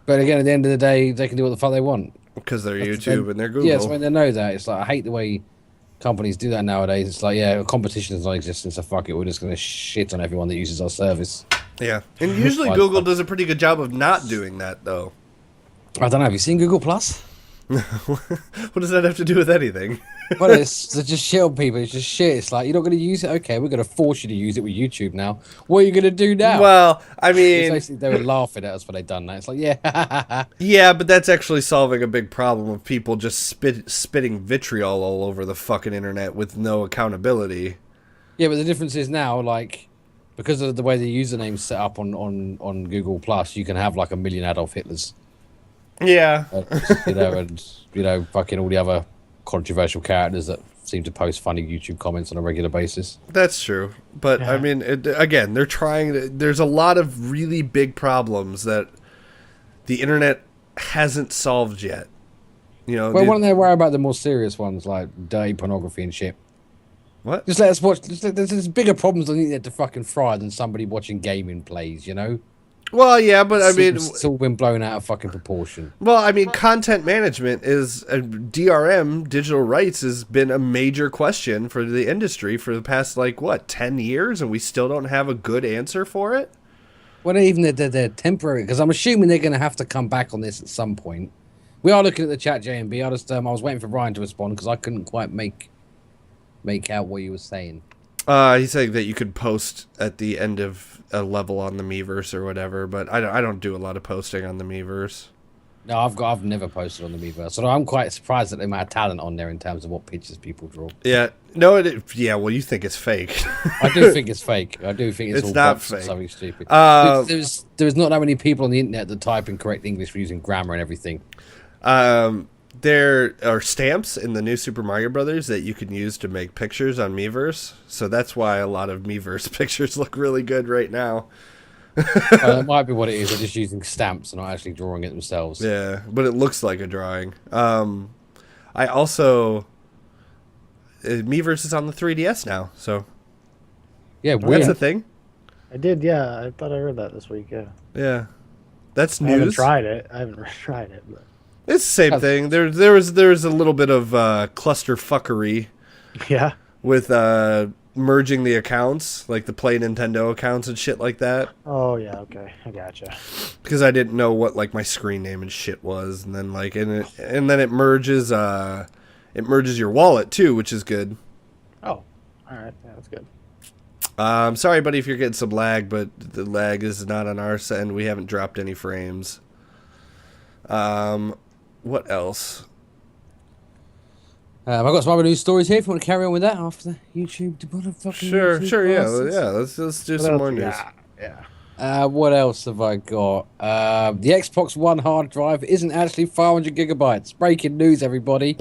But again, at the end of the day, they can do what the fuck they want. Because they're YouTube and they're Google. Yeah, so when they know that, it's like, I hate the way companies do that nowadays. It's like, yeah, competition is non-existent, so fuck it, we're just going to shit on everyone that uses our service. Yeah. And usually Google does a pretty good job of not doing that, though. I don't know, have you seen Google Plus? What does that have to do with anything? Well, it's just shit on people. It's just shit. It's like, you're not going to use it? Okay, we're going to force you to use it with YouTube now. What are you going to do now? Well, I mean... Basically, they were laughing at us when they done that. It's like, yeah. Yeah, but that's actually solving a big problem of people just spitting vitriol all over the fucking internet with no accountability. Yeah, but the difference is now, like, because of the way the username's set up on Google Plus, you can have like 1 million Adolf Hitlers. Yeah. Fucking all the other controversial characters that seem to post funny YouTube comments on a regular basis. That's true. But, Yeah. I mean, again, they're trying to... There's a lot of really big problems that the internet hasn't solved yet. You know, Well, why don't they worry about the more serious ones, like dirty pornography and shit? What? Just let us watch... There's bigger problems on the internet to fucking fry than somebody watching gaming plays, you know? Well, yeah, but I mean... It's all been blown out of fucking proportion. Well, I mean, content management is... DRM, digital rights, has been a major question for the industry for the past, 10 years, and we still don't have a good answer for it? Well, even they're temporary, because I'm assuming they're going to have to come back on this at some point. We are looking at the chat, JMB. I was waiting for Ryan to respond, because I couldn't quite make out what you were saying. He's saying that you could post at the end of a level on the Miiverse or whatever, but I don't do a lot of posting on the Miiverse. No, I've never posted on the Miiverse, so I'm quite surprised at the amount of talent on there in terms of what pictures people draw. Yeah, no, well, you think it's fake. I do think it's fake. I do think it's all not bots and fake. something stupid. There's There's not that many people on the internet that type in correct English for using grammar and everything. There are stamps in the new Super Mario Brothers that you can use to make pictures on Miiverse, so that's why a lot of Miiverse pictures look really good right now. That might be what it is. They're just using stamps and not actually drawing it themselves. Yeah, but it looks like a drawing. I also... Miiverse is on the 3DS now, so... Yeah, That's weird. a thing. I did, yeah. I thought I heard that this week, yeah. Yeah. That's I haven't news. tried it. I haven't tried it, but... It's the same thing. There was a little bit of cluster fuckery Yeah. with merging the accounts, like the Play Nintendo accounts and shit like that. Oh yeah, okay, I gotcha. Because I didn't know what like my screen name and shit was, and then like and then it merges your wallet too, which is good. Oh, all right, yeah, that's good. Sorry, buddy, if you're getting some lag, but the lag is not on our end. We haven't dropped any frames. What else? I've got some other news stories here if you want to carry on with that after the YouTube. Sure, yeah. Let's do some more news. Yeah. What else have I got? The Xbox One hard drive isn't actually 500 gigabytes. Breaking news, everybody.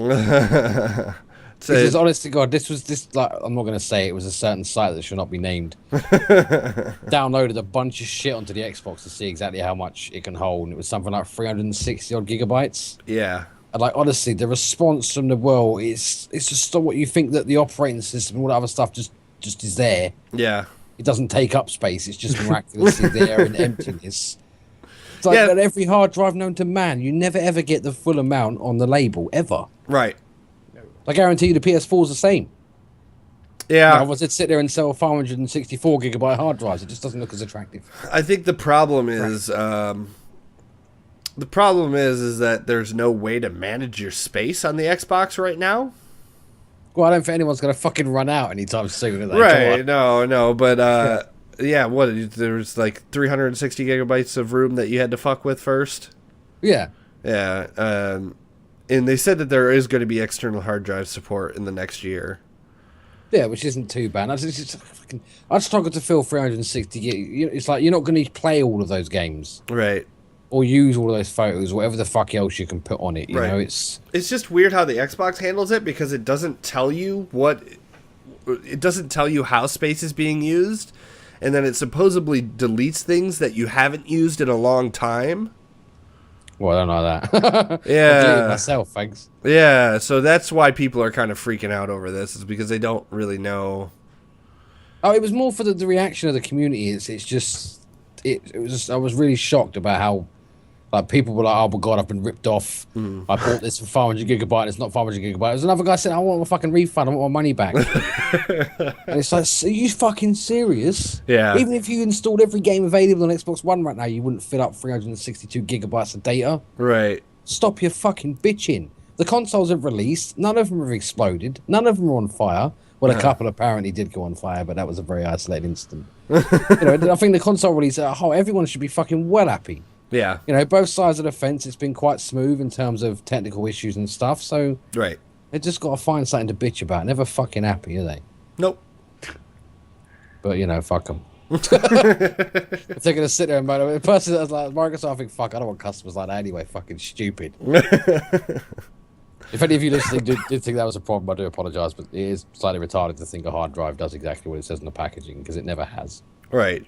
This is honest to God. Like, I'm not going to say it was a certain site that should not be named. Downloaded a bunch of shit onto the Xbox to see exactly how much it can hold, and it was something like 360 odd gigabytes. Yeah. And like honestly, the response from the world is just what you think that the operating system and all that other stuff just is there. Yeah. It doesn't take up space. It's just miraculously there in emptiness. It's like that every hard drive known to man, you never ever get the full amount on the label ever. Right. I guarantee you the PS4 is the same. Yeah. Otherwise, it'd sit there and sell 564 gigabyte hard drives. It just doesn't look as attractive. I think the problem is that there's no way to manage your space on the Xbox right now. Well, I don't think anyone's going to fucking run out anytime soon. Right, no, but there's like 360 gigabytes of room that you had to fuck with first? Yeah. Yeah, and they said that there is going to be external hard drive support in the next year. Yeah, which isn't too bad. I'd struggle to fill 360 gig. It's like you're not going to play all of those games. Right. Or use all of those photos, whatever the fuck else you can put on it. You know, it's just weird how the Xbox handles it because it doesn't tell you how space is being used, and then it supposedly deletes things that you haven't used in a long time. Well, I don't know that. Yeah. I deleted myself, thanks. Yeah, so that's why people are kind of freaking out over this, is because they don't really know. Oh, it was more for the reaction of the community. I was really shocked about how like people were like, oh my god, I've been ripped off. I bought this for 500 gigabyte. It's not 500 gigabyte. There's another guy said, I want my fucking refund. I want my money back. And it's like, are you fucking serious? Yeah. Even if you installed every game available on Xbox One right now, you wouldn't fill up 362 gigabytes of data. Right. Stop your fucking bitching. The consoles have released. None of them have exploded. None of them are on fire. Well, a couple apparently did go on fire, but that was a very isolated incident. I think the console release, everyone should be fucking well happy. Yeah. Both sides of the fence, it's been quite smooth in terms of technical issues and stuff, so right. They just got to find something to bitch about. Never fucking happy, are they? Nope. But, fuck them. If they're going to sit there and moan, the person that's like Microsoft, I think, fuck, I don't want customers like that anyway. Fucking stupid. If any of you listening did think that was a problem, I do apologise, but it is slightly retarded to think a hard drive does exactly what it says in the packaging, because it never has. Right.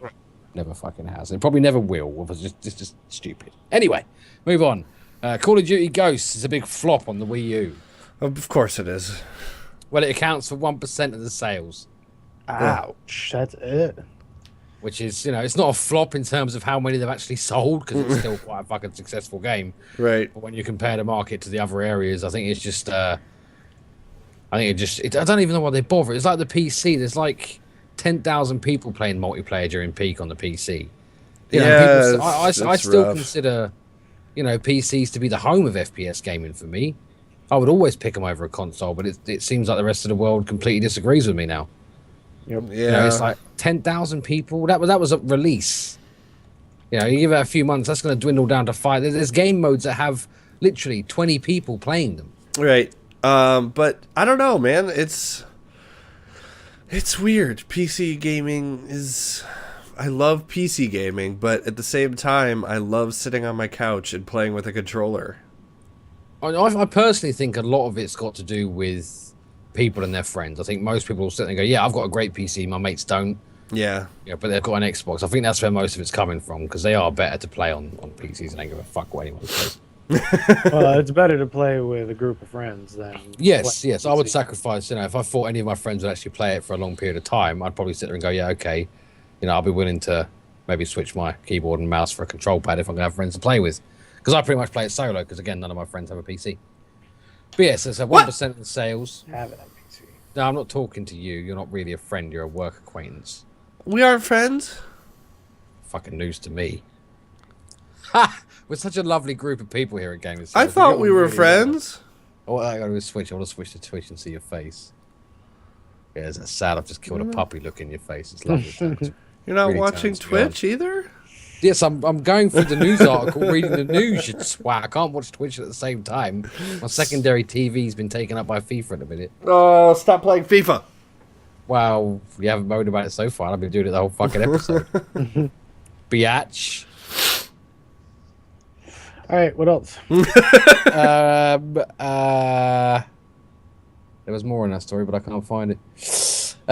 Never fucking has. It probably never will. It's just stupid. Anyway, move on. Call of Duty Ghosts is a big flop on the Wii U. Of course it is. Well, it accounts for 1% of the sales. Ouch, that's it. Which is, it's not a flop in terms of how many they've actually sold, because it's still quite a fucking successful game. Right. But when you compare the market to the other areas, I think it's just, I don't even know why they bother. It's like the PC. There's like 10,000 people playing multiplayer during peak on the PC. I still rough. Consider, PCs to be the home of FPS gaming for me. I would always pick them over a console, but it seems like the rest of the world completely disagrees with me now. Yep. Yeah. It's like 10,000 people. That was a release. You give it a few months, that's going to dwindle down to 5. There's game modes that have literally 20 people playing them. Right. But I don't know, man. It's weird. PC gaming is... I love PC gaming, but at the same time, I love sitting on my couch and playing with a controller. I personally think a lot of it's got to do with people and their friends. I think most people will sit there and go, yeah, I've got a great PC, my mates don't. Yeah. But they've got an Xbox. I think that's where most of it's coming from, because they are better to play on PCs and they give a fuck what anyone says. Well, it's better to play with a group of friends than... Yes. I would sacrifice, if I thought any of my friends would actually play it for a long period of time, I'd probably sit there and go, yeah, okay, I'll be willing to maybe switch my keyboard and mouse for a control pad if I'm going to have friends to play with. Because I pretty much play it solo, because again, none of my friends have a PC. But yes, it's 1% of the sales. Have it on PC. No, I'm not talking to you. You're not really a friend. You're a work acquaintance. We aren't friends. Fucking news to me. Ha! We're such a lovely group of people here at Gamers. I thought we were friends. Oh, I gotta switch. I want to switch to Twitch and see your face. Yeah, it's sad. I've just killed a puppy. Look in your face. It's lovely. You're not Really watching turns me on. Twitch either? Yes, I'm going through the news article, reading the news. You swat. I can't watch Twitch at the same time. My secondary TV's been taken up by FIFA in a minute. Oh, stop playing FIFA. Well, you haven't moaned about it so far. I've been doing it the whole fucking episode. Biatch. All right, what else? There was more in that story, but I can't find it.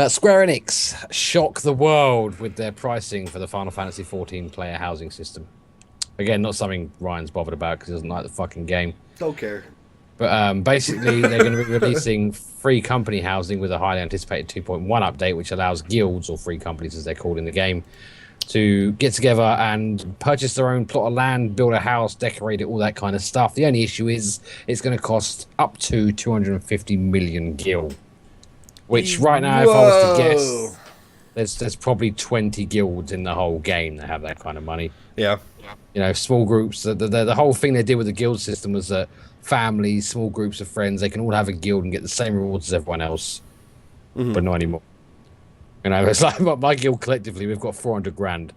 Square Enix shock the world with their pricing for the Final Fantasy XIV player housing system. Again, not something Ryan's bothered about because he doesn't like the fucking game. Don't care. But basically, they're going to be releasing free company housing with a highly anticipated 2.1 update, which allows guilds, or free companies as they're called in the game, to get together and purchase their own plot of land, build a house, decorate it, all that kind of stuff. The only issue is it's going to cost up to 250 million gil, which right now, if I was to guess, there's probably 20 guilds in the whole game that have that kind of money. Yeah. You know, small groups. The whole thing they did with the guild system was that families, small groups of friends, they can all have a guild and get the same rewards as everyone else, but not anymore. You know, it's like my guild collectively, we've got 400 grand.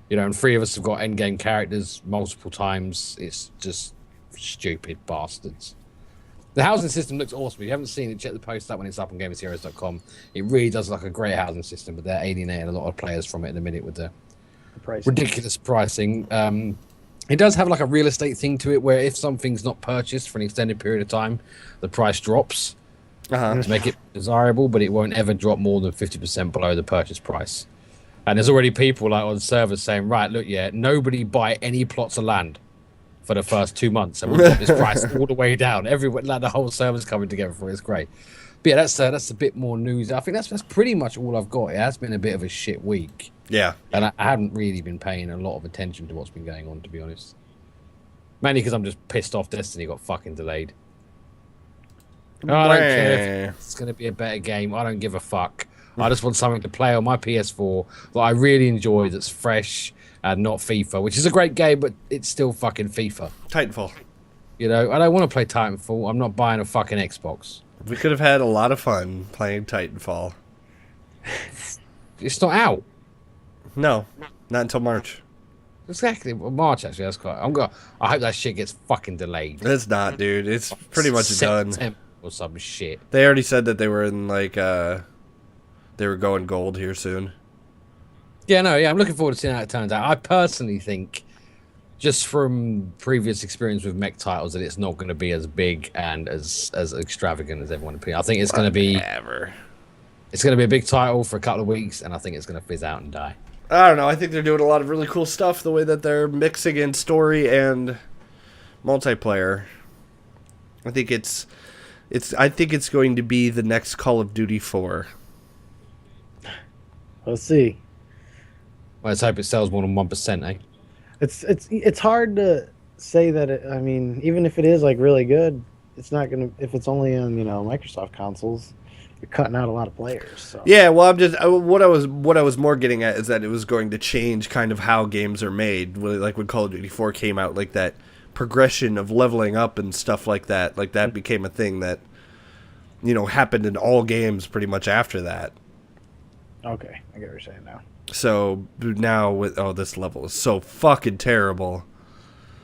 You know, and 3 of us have got endgame characters multiple times. It's just stupid bastards. The housing system looks awesome. If you haven't seen it, check the post up when it's up on gamersheroes.com. It really does look like a great housing system, but they're alienating a lot of players from it in a minute with the ridiculous pricing. It does have like a real estate thing to it, where if something's not purchased for an extended period of time, the price drops to make it desirable, but it won't ever drop more than 50% below the purchase price. And there's already people like on servers saying, right, look, yeah, nobody buy any plots of land for the first 2 months, and we'll drop this price all the way down. Everyone, like the whole server's coming together for it. It's great. But yeah, that's a bit more news. I think that's pretty much all I've got. It has been a bit of a shit week. Yeah. And I haven't really been paying a lot of attention to what's been going on, to be honest. Mainly because I'm just pissed off Destiny got fucking delayed. Oh, I don't care if it's going to be a better game. I don't give a fuck. I just want something to play on my PS4 that I really enjoy, that's fresh and not FIFA, which is a great game, but it's still fucking FIFA. Titanfall. You know, I don't want to play Titanfall. I'm not buying a fucking Xbox. We could have had a lot of fun playing Titanfall. It's not out. No, not until March. Exactly. Well, March, actually. That's quite. I hope that shit gets fucking delayed. It's not, dude. It's pretty much done. September or some shit. They already said that they were in, like, they were going gold here soon. Yeah, no, yeah, I'm looking forward to seeing how it turns out. I personally think, just from previous experience with mech titles, that it's not going to be as big and as extravagant as everyone appears. I think it's going to be... It's going to be a big title for a couple of weeks, and I think it's going to fizz out and die. I don't know. I think they're doing a lot of really cool stuff, the way that they're mixing in story and multiplayer. I think it's going to be the next Call of Duty 4. Let's see. Well, let's hope it sells more than 1%, eh? It's hard to say that I mean, even if it is like really good, it's not gonna, if it's only on, you know, Microsoft consoles, you're cutting out a lot of players. So. Yeah, well, I'm just what I was more getting at is that it was going to change kind of how games are made. Like when Call of Duty 4 came out, like that progression of leveling up and stuff like that became a thing that, you know, happened in all games pretty much after that. Okay, I get what you're saying now. So now with this level is so fucking terrible.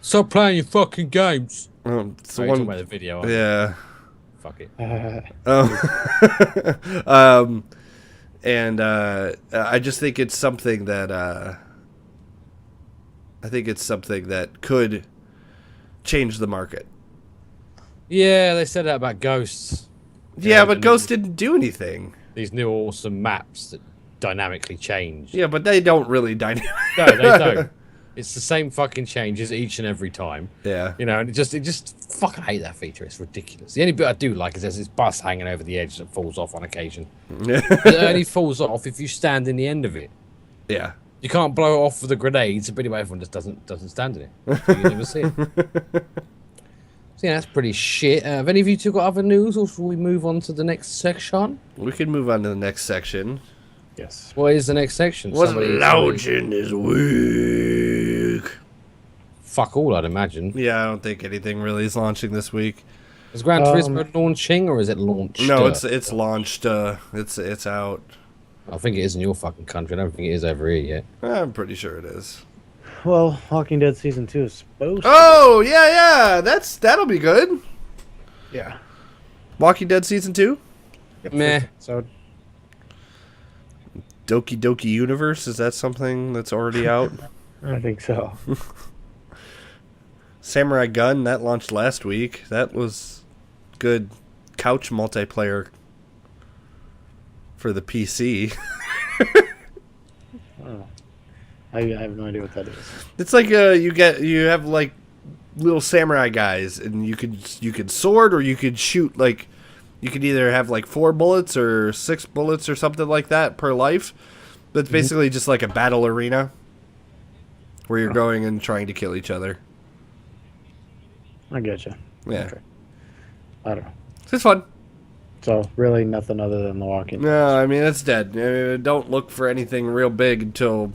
Stop playing your fucking games. It's one about the video. Yeah. Fuck it. And I just think it's something that could change the market. Yeah, they said that about Ghosts. Yeah, but Ghost didn't do anything. These new awesome maps that dynamically change. Yeah, but they don't really dynamic. No, they don't. It's the same fucking changes each and every time. Yeah. You know, and it just fucking hate that feature. It's ridiculous. The only bit I do like is there's this bus hanging over the edge that falls off on occasion. It only falls off if you stand in the end of it. Yeah. You can't blow it off with the grenades, but anyway, everyone just doesn't stand in it. So you never see it. So yeah, that's pretty shit. Have any of you two got other news, or should we move on to the next section? We can move on to the next section. Yes. What is the next section? What's Somebody- launching this week? Fuck all, I'd imagine. Yeah, I don't think anything really is launching this week. Is Gran Turismo launching, or is it launched? No, it's launched. It's out. I think it is in your fucking country. I don't think it is over here yet. I'm pretty sure it is. Well, Walking Dead season 2 is supposed. Oh yeah, that'll be good. Yeah. Walking Dead season 2. Yep, Meh. So Doki Doki Universe, is that something that's already out? I think so. Samurai Gun, that launched last week. That was good couch multiplayer for the PC. Oh. I have no idea what that is. It's like you have like little samurai guys, and you could sword, or you could shoot, like you could either have like 4 bullets or 6 bullets or something like that per life. But it's basically just like a battle arena where you're going and trying to kill each other. I get you. Yeah. Okay. I don't know. It's fun. So really nothing other than The Walking Dead. No, I mean, it's dead. Don't look for anything real big until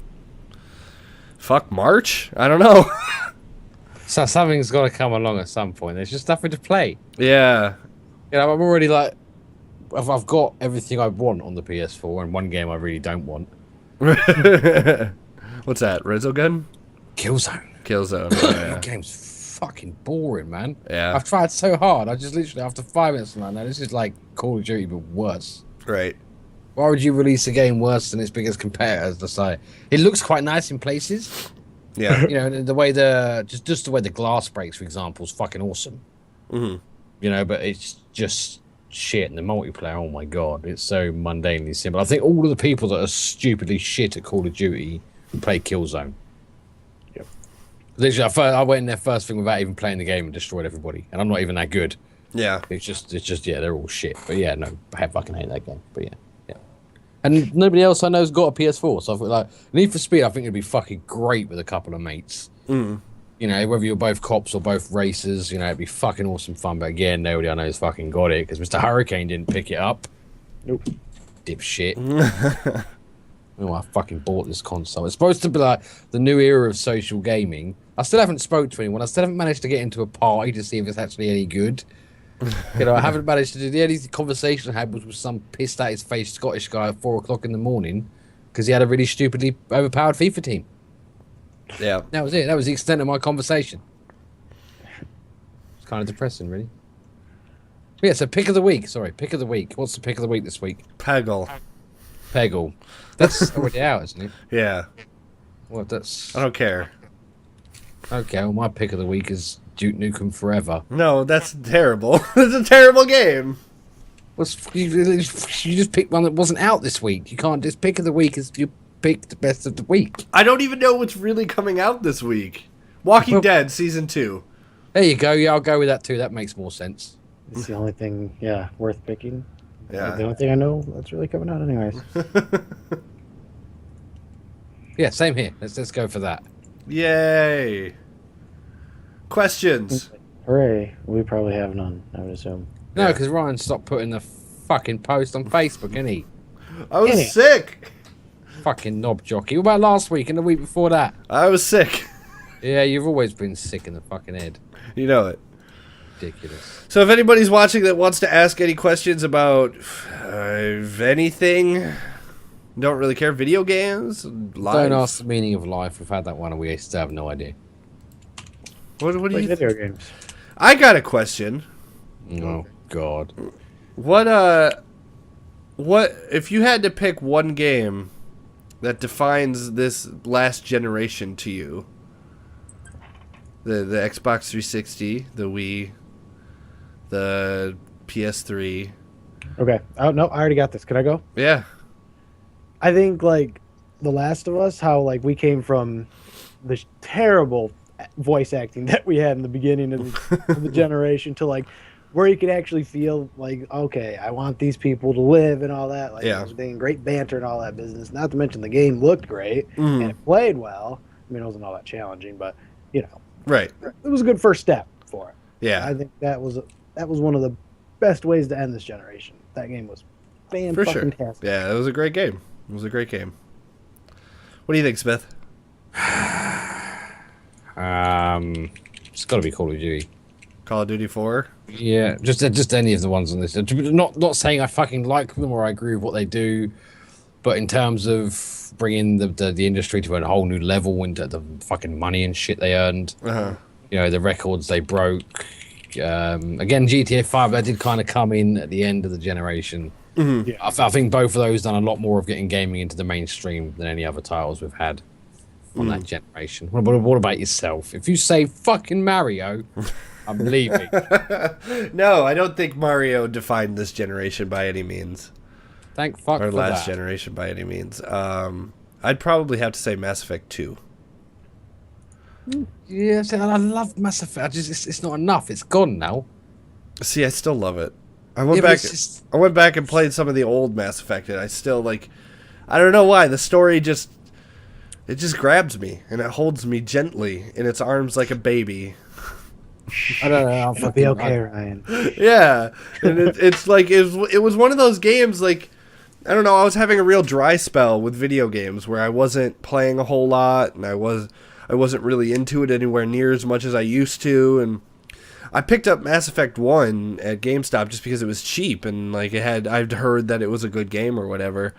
March? I don't know. So something's got to come along at some point. There's just nothing to play. Yeah. You know, I'm already like, I've got everything I want on the PS4, and one game I really don't want. What's that? Resogun? Killzone. Killzone. That Yeah. game's fucking boring, man. Yeah. I've tried so hard. I just literally, after 5 minutes, I'm like, no, this is like Call of Duty, but worse. Right. Why would you release a game worse than its biggest competitors? That's like, it looks quite nice in places. Yeah. You know, the way just the way the glass breaks, for example, is fucking awesome. Mm-hmm. You know, but it's just shit. And the multiplayer, oh my god, it's so mundanely simple. I think all of the people that are stupidly shit at Call of Duty play Killzone. Yep. Literally, I went in there first thing without even playing the game and destroyed everybody. And I'm not even that good. Yeah. It's just yeah, they're all shit. But yeah, no, I fucking hate that game. But yeah. And nobody else I know's got a PS4, so I thought, like, Need for Speed, I think it'd be fucking great with a couple of mates. Mm. You know, whether you're both cops or both racers, you know, it'd be fucking awesome fun. But again, nobody I know's fucking got it, because Mr. Hurricane didn't pick it up. Nope. Dipshit. Oh, I fucking bought this console. It's supposed to be like the new era of social gaming. I still haven't spoke to anyone. I still haven't managed to get into a party to see if it's actually any good. You know, I haven't managed to do. The only conversation I had was with some pissed at his face Scottish guy at 4 o'clock in the morning because he had a really stupidly overpowered FIFA team. Yeah. That was it. That was the extent of my conversation. It's kind of depressing, really. But yeah, so pick of the week. Sorry, pick of the week. What's the pick of the week this week? Peggle. Peggle. That's already out, isn't it? Yeah. Well, that's I don't care. okay. Well, my pick of the week is Duke Nukem Forever. No, that's terrible. It's a terrible game. You just picked one that wasn't out this week. You can't just pick of the week as you pick the best of the week. I don't even know what's really coming out this week. Walking Dead Season 2. There you go. Yeah, I'll go with that too. That makes more sense. It's the only thing, worth picking. Yeah. The only thing I know that's really coming out, anyways. Yeah, same here. Let's go for that. Yay. Questions. Hooray! We probably have none. I would assume. No, Yeah. because Ryan stopped putting the fucking post on Facebook, didn't he? I was Idiot. sick. Fucking knob jockey. What about last week and the week before that? I was sick. Yeah, you've always been sick in the fucking head. You know it. Ridiculous. So if anybody's watching that wants to ask any questions about anything, don't really care, video games, life. Don't ask the meaning of life. We've had that one and we still have no idea. What do Like you video games. I got a question. Oh, God. What if you had to pick one game that defines this last generation to you? The Xbox 360, the Wii, the PS3. Okay. Oh no, I already got this. Can I go? Yeah. I think like The Last of Us, how like we came from the terrible voice acting that we had in the beginning of the generation to like where you could actually feel like, okay, I want these people to live and all that. Like, Yeah. being great banter and all that business. Not to mention the game looked great Mhm. and it played well. I mean, it wasn't all that challenging, but you know, Right. it was a good first step for it. Yeah, I think that was one of the best ways to end this generation. That game was for sure. fan-fucking-tastic. Yeah, it was a great game. What do you think, Smith? It's got to be Call of Duty. Call of Duty 4? Yeah, just any of the ones on this. Not saying I fucking like them or I agree with what they do, but in terms of bringing the industry to a whole new level into the fucking money and shit they earned, the records they broke. Again, GTA 5, that did kind of come in at the end of the generation. Mm-hmm. Yeah. I think both of those done a lot more of getting gaming into the mainstream than any other titles we've had on that generation. What about yourself? If you say fucking Mario, I'm leaving. No, I don't think Mario defined this generation by any means. Thank fuck Or for last that. generation by any means. I'd probably have to say Mass Effect 2. Yeah, see, I love Mass Effect. It's not enough. It's gone now. See, I still love it. I Yeah, went but back. it's just- I went back and played some of the old Mass Effect, and I still like. I don't know why the story just grabs me and it holds me gently in its arms like a baby. I don't know. It'll be okay, Ryan. Yeah, and it's like it was one of those games like. I don't know, I was having a real dry spell with video games where I wasn't playing a whole lot and I wasn't really into it anywhere near as much as I used to, and I picked up Mass Effect 1 at GameStop just because it was cheap and like I'd heard that it was a good game or whatever.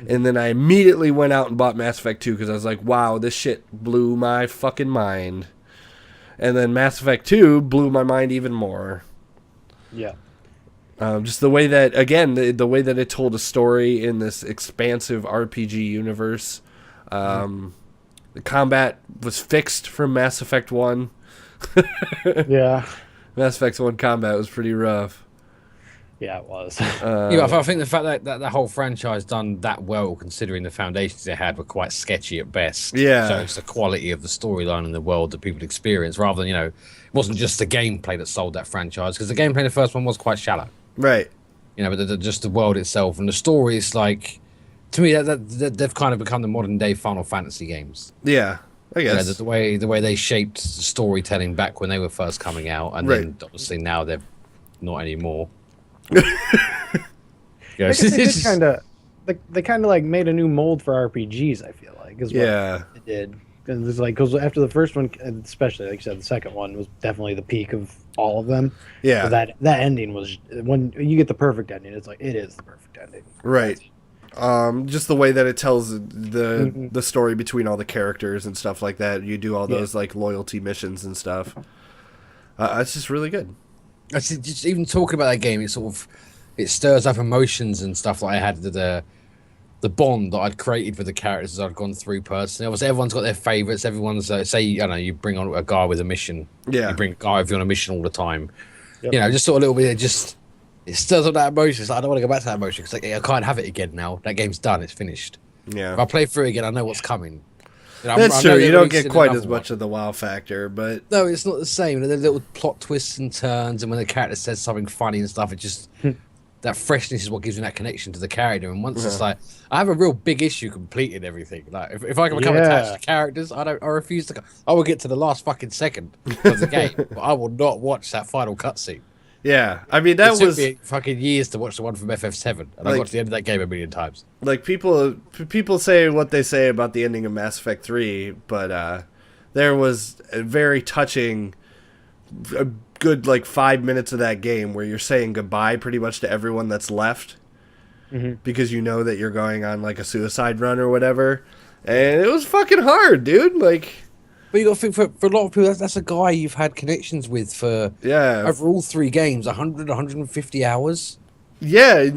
And then I immediately went out and bought Mass Effect 2 because I was like, wow, this shit blew my fucking mind. And then Mass Effect 2 blew my mind even more. Yeah. Just the way that, again, the way that it told a story in this expansive RPG universe. The combat was fixed from Mass Effect 1. Yeah. Mass Effect 1 combat was pretty rough. Yeah, it was. Yeah, I think the fact that the whole franchise done that well, considering the foundations it had, were quite sketchy at best. Yeah. So it's the quality of the storyline in the world that people experience, rather than, it wasn't just the gameplay that sold that franchise, because the gameplay in the first one was quite shallow. Right. But just the world itself and the story is like, to me, that they've kind of become the modern day Final Fantasy games. Yeah, I guess. The way they shaped storytelling back when they were first coming out, and then obviously now they're not anymore. I guess they kind of like made a new mold for RPGs. I feel like is what they did. Because it's like, because after the first one, especially like you said, the second one was definitely the peak of all of them. Yeah. That ending was, when you get the perfect ending, it's like it is the perfect ending. Right. Just the way that it tells the story between all the characters and stuff like that. You do all those like loyalty missions and stuff. It's just really good. Just even talking about that game, it stirs up emotions and stuff. Like I had the bond that I'd created with the characters as I'd gone through personally. Obviously, everyone's got their favourites. Everyone's say, you bring on a guy with a mission. Yeah. You bring a guy with you on a mission all the time. Yep. Just sort of a little bit. It stirs up that emotion. It's like, I don't want to go back to that emotion because I can't have it again now. That game's done. It's finished. Yeah. If I play through it again, I know what's coming. That's I true. know You they're don't get releasing quite another as much of the wow factor, but No, it's not the same. The little plot twists and turns, and when the character says something funny and stuff, it just that freshness is what gives you that connection to the character. And once it's like, I have a real big issue completing everything. Like if I can become attached to characters, I refuse to. I will get to the last fucking second of the game, but I will not watch that final cutscene. yeah. I mean, that It took was me fucking years to watch the one from FF7, and I got to the end of that game a million times. like people say what they say about the ending of Mass Effect 3, but there was a very touching, a good like 5 minutes of that game where you're saying goodbye pretty much to everyone that's left because you know that you're going on like a suicide run or whatever, and it was fucking hard, dude. Like, But you got to think for a lot of people, that's a guy you've had connections with for over all 3 games, 100, 150 hours. Yeah,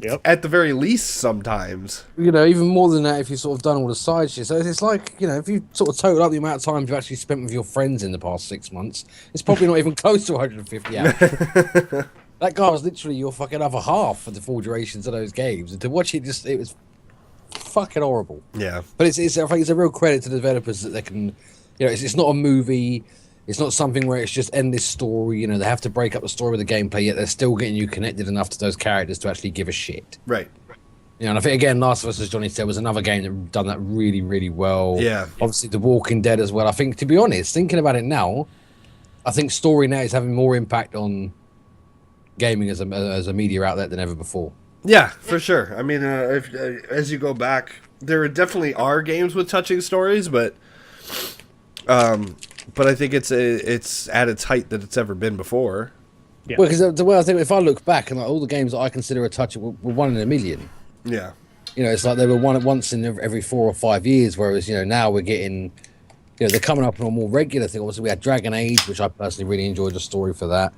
Yep. at the very least sometimes. Even more than that if you've sort of done all the side shit. So it's like, if you sort of total up the amount of time you've actually spent with your friends in the past 6 months, it's probably not even close to 150 hours. That guy was literally your fucking other half for the full durations of those games. And to watch it, it was fucking horrible. Yeah. But I think it's a real credit to the developers that they can, it's not a movie. It's not something where it's just end this story. They have to break up the story with the gameplay, yet they're still getting you connected enough to those characters to actually give a shit. Right. And I think, again, Last of Us, as Johnny said, was another game that done that really, really well. Yeah. Obviously, The Walking Dead as well. I think, to be honest, thinking about it now, I think story now is having more impact on gaming as a media outlet than ever before. Yeah, for sure. I mean, as you go back, there definitely are games with touching stories, but I think it's at its height that it's ever been before. Yeah. Well, because the way I think, if I look back and like all the games that I consider a touch were one in a million. Yeah. You know, it's like they were one once in every 4 or 5 years, whereas now we're getting, they're coming up on a more regular thing. Obviously, we had Dragon Age, which I personally really enjoyed the story for that.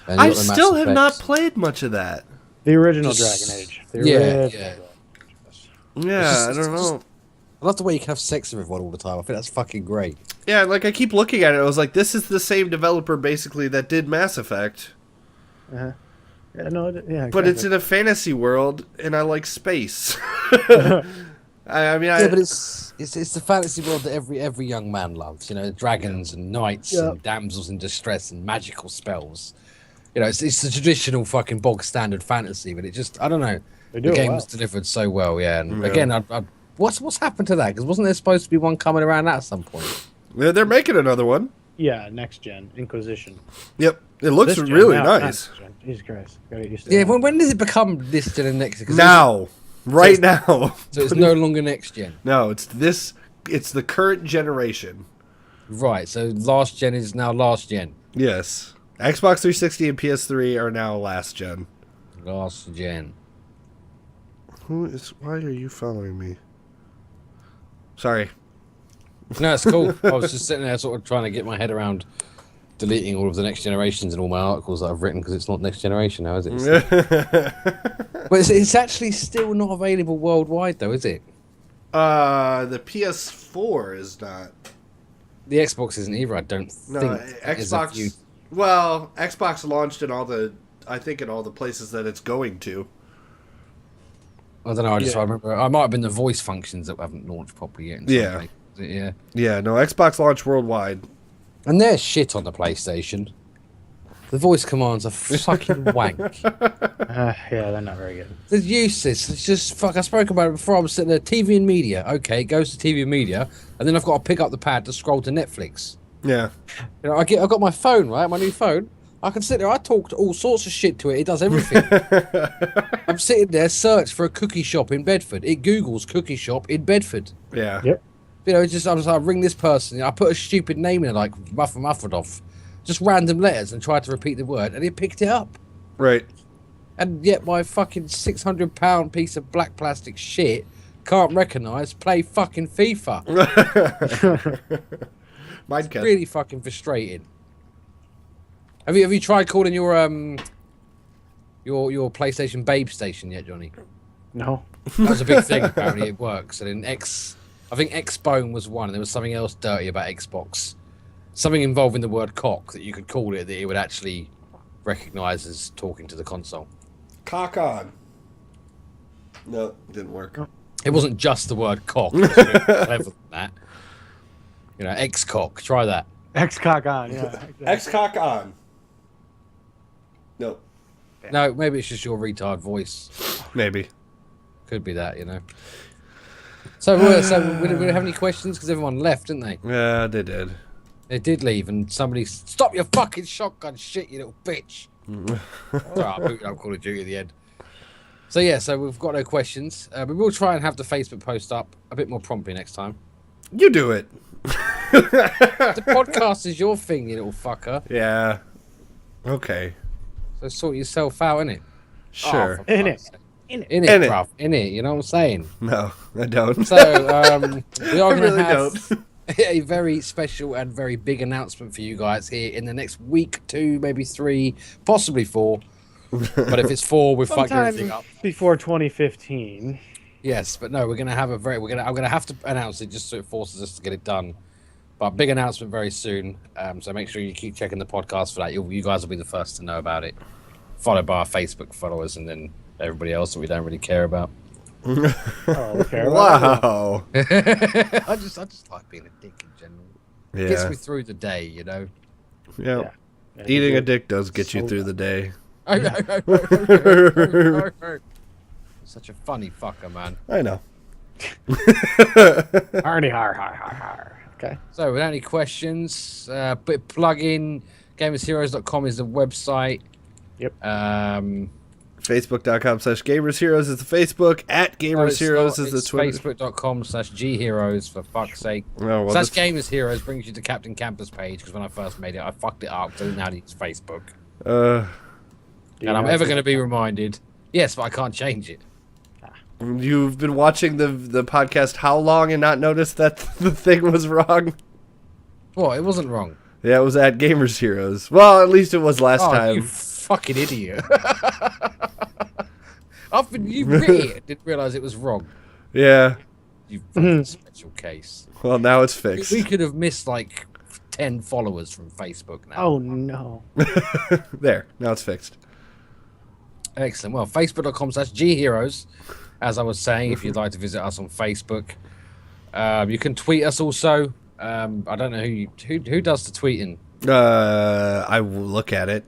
And I you got the Mass still have not Effects. played much of that. The original Dragon Age. The original. Yeah, I don't know. I love the way you can have sex with everyone all the time. I think that's fucking great. Yeah, like I keep looking at it. I was like, this is the same developer basically that did Mass Effect. Uh-huh. Yeah, no, yeah, exactly. But it's in a fantasy world, and I like space. But it's the fantasy world that every young man loves. Dragons and knights and damsels in distress and magical spells. It's the traditional fucking bog standard fantasy, but it just, I don't know. The game was delivered so well, yeah. And again, what's happened to that? Because wasn't there supposed to be one coming around at some point? They're making another one. Yeah, next gen Inquisition. Yep, it looks really nice. Jesus Christ, gotta get used to Yeah, that. when does it become this gen and next? Now, right now. So it's no longer next gen. No, it's this. It's the current generation. Right. So last gen is now last gen. Yes, Xbox 360 and PS3 are now last gen. Last gen. Why are you following me? Sorry. No, it's cool. I was just sitting there sort of trying to get my head around deleting all of the next generations and all my articles that I've written because it's not next generation now, is it? But it's actually still not available worldwide, though, is it? The PS4 is not. The Xbox isn't either, I don't think. Xbox. Well, Xbox launched in all the places that it's going to. I don't know. I remember. I might have been the voice functions that haven't launched properly yet. Yeah. Yeah. Yeah. No, Xbox launched worldwide. And they're shit on the PlayStation. The voice commands are fucking wank. Yeah, they're not very good. They're useless. It's just fuck. I spoke about it before. I was sitting there. TV and media. Okay, it goes to TV and media, and then I've got to pick up the pad to scroll to Netflix. Yeah. I got my phone, right? My new phone. I can sit there. I talk to all sorts of shit to it. It does everything. I'm sitting there, search for a cookie shop in Bedford. It Googles cookie shop in Bedford. Yeah. Yep. I was like, ring this person. I put a stupid name in it, like Muffadov, just random letters, and tried to repeat the word, and it picked it up. Right. And yet my fucking £600 piece of black plastic shit can't recognise play fucking FIFA. It's really fucking frustrating. Have you tried calling your PlayStation Babe Station yet, Johnny? No. That was a big thing. Apparently, it works. And then I think Xbone was one, and there was something else dirty about Xbox, something involving the word cock that you could call it that it would actually recognise as talking to the console. Cock on. No, didn't work. It wasn't just the word cock. It was a bit clever than that. X-cock. Try that. X-cock on, yeah. Exactly. X-cock on. No. No, maybe it's just your retard voice. Maybe. Could be that, So we didn't have any questions because everyone left, didn't they? Yeah, they did. They did leave, and somebody stop your fucking shotgun shit, you little bitch. I booted up Call of Duty at the end. So we've got no questions. We will try and have the Facebook post up a bit more promptly next time. You do it. The podcast is your thing, you little fucker. Yeah. Okay. So sort yourself out, innit? Sure. In it. In it, bruv. In it, you know what I'm saying? No, I don't. So, we are going to have a very special and very big announcement for you guys here in the next week, 2, maybe 3, possibly 4. But if it's 4, we've fucked everything up. Before 2015. Yes, but no, we're going to have I'm going to have to announce it just so it forces us to get it done. But big announcement very soon. So make sure you keep checking the podcast for that. You guys will be the first to know about it. Followed by our Facebook followers and then everybody else that we don't really care about. Oh, okay. Wow. I just like being a dick in general. Yeah. It gets me through the day, Yeah. Yeah, Eating a dick does get you through the day. Such a funny fucker, man. I know. Hardy har har har har. Okay. So, without any questions, plug in GamersHeroes.com is the website. Yep. Facebook.com/GamersHeroes is the Facebook. At GamersHeroes is the Twitter. Facebook.com/GHeroes, for fuck's sake. Oh, well, / GamersHeroes brings you to Captain Camper's page, because when I first made it, I fucked it up because I didn't know how to use Facebook. And I'm ever going to be reminded. Yes, but I can't change it. You've been watching the podcast how long and not noticed that the thing was wrong? What? It wasn't wrong. Yeah, it was at Gamers Heroes. Well, at least it was last time. You fucking idiot. You read it, didn't realise it was wrong. Yeah. You fucking special case. Well, now it's fixed. We could have missed like 10 followers from Facebook now. Oh no. There. Now it's fixed. Excellent. Well, Facebook.com/GHeroes. As I was saying, if you'd like to visit us on Facebook, you can tweet us also. I don't know who does the tweeting. I will look at it.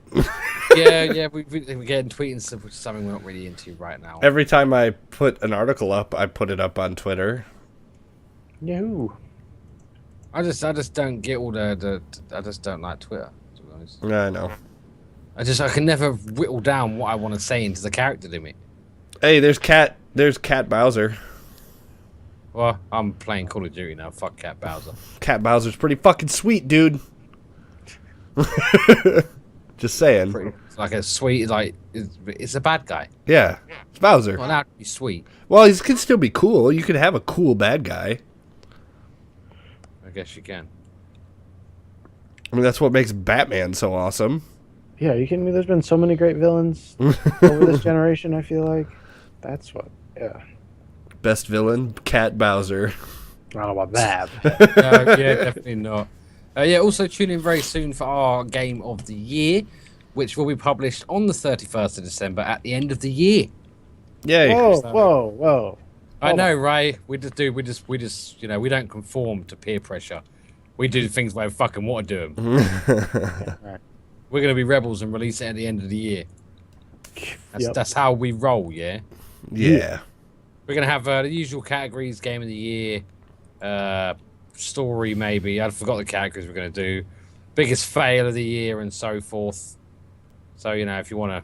yeah, we're getting tweeting stuff, which is something we're not really into right now. Every time I put an article up, I put it up on Twitter. Yahoo. I just don't get all the I just don't like Twitter, to be honest. I know. I can never whittle down what I want to say into the character limit. Hey, there's Cat Bowser. Well, I'm playing Call of Duty now. Fuck Cat Bowser. Cat Bowser's pretty fucking sweet, dude. Just saying. It's like a sweet, like it's a bad guy. Yeah, it's Bowser. Well, that would be sweet. Well, he can still be cool. You could have a cool bad guy. I guess you can. I mean, that's what makes Batman so awesome. Yeah, you kidding me? There's been so many great villains over this generation, I feel like. That's what, yeah. Best villain, Cat Bowser. I don't know about that. Yeah, definitely not. Yeah, also tune in very soon for our Game of the Year, which will be published on the 31st of December at the end of the year. Yay. Whoa. I know, Ray. We just, you know, we don't conform to peer pressure. We do things where we fucking want to do them. Right. We're going to be rebels and release it at the end of the year. That's how we roll, yeah? Yeah. We're going to have the usual categories, Game of the Year, story maybe. I forgot the categories we're going to do. Biggest fail of the year and so forth. So, you know, if you want to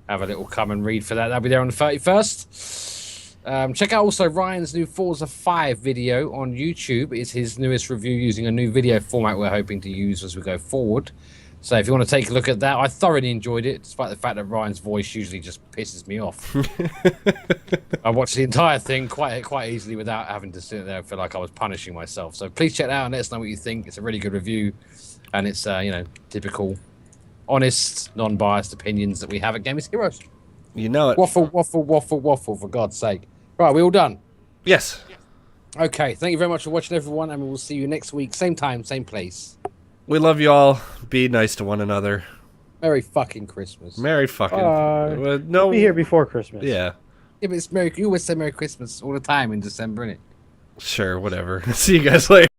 have a little come and read for that, that'll be there on the 31st. Check out also Ryan's new Forza 5 video on YouTube. It's his newest review using a new video format we're hoping to use as we go forward. So if you want to take a look at that, I thoroughly enjoyed it, despite the fact that Ryan's voice usually just pisses me off. I watched the entire thing quite easily without having to sit there and feel like I was punishing myself. So please check that out and let us know what you think. It's a really good review, and it's you know, typical, honest, non-biased opinions that we have at Gamers Heroes. You know it. Waffle, for God's sake. Right, we all done? Yes. Okay, thank you very much for watching, everyone, and we will see you next week. Same time, same place. We love you all. Be nice to one another. Merry fucking Christmas. Merry fucking... no, be here before Christmas. Yeah. Yeah, but it's Merry... You always say Merry Christmas all the time in December, innit? Sure, whatever. See you guys later.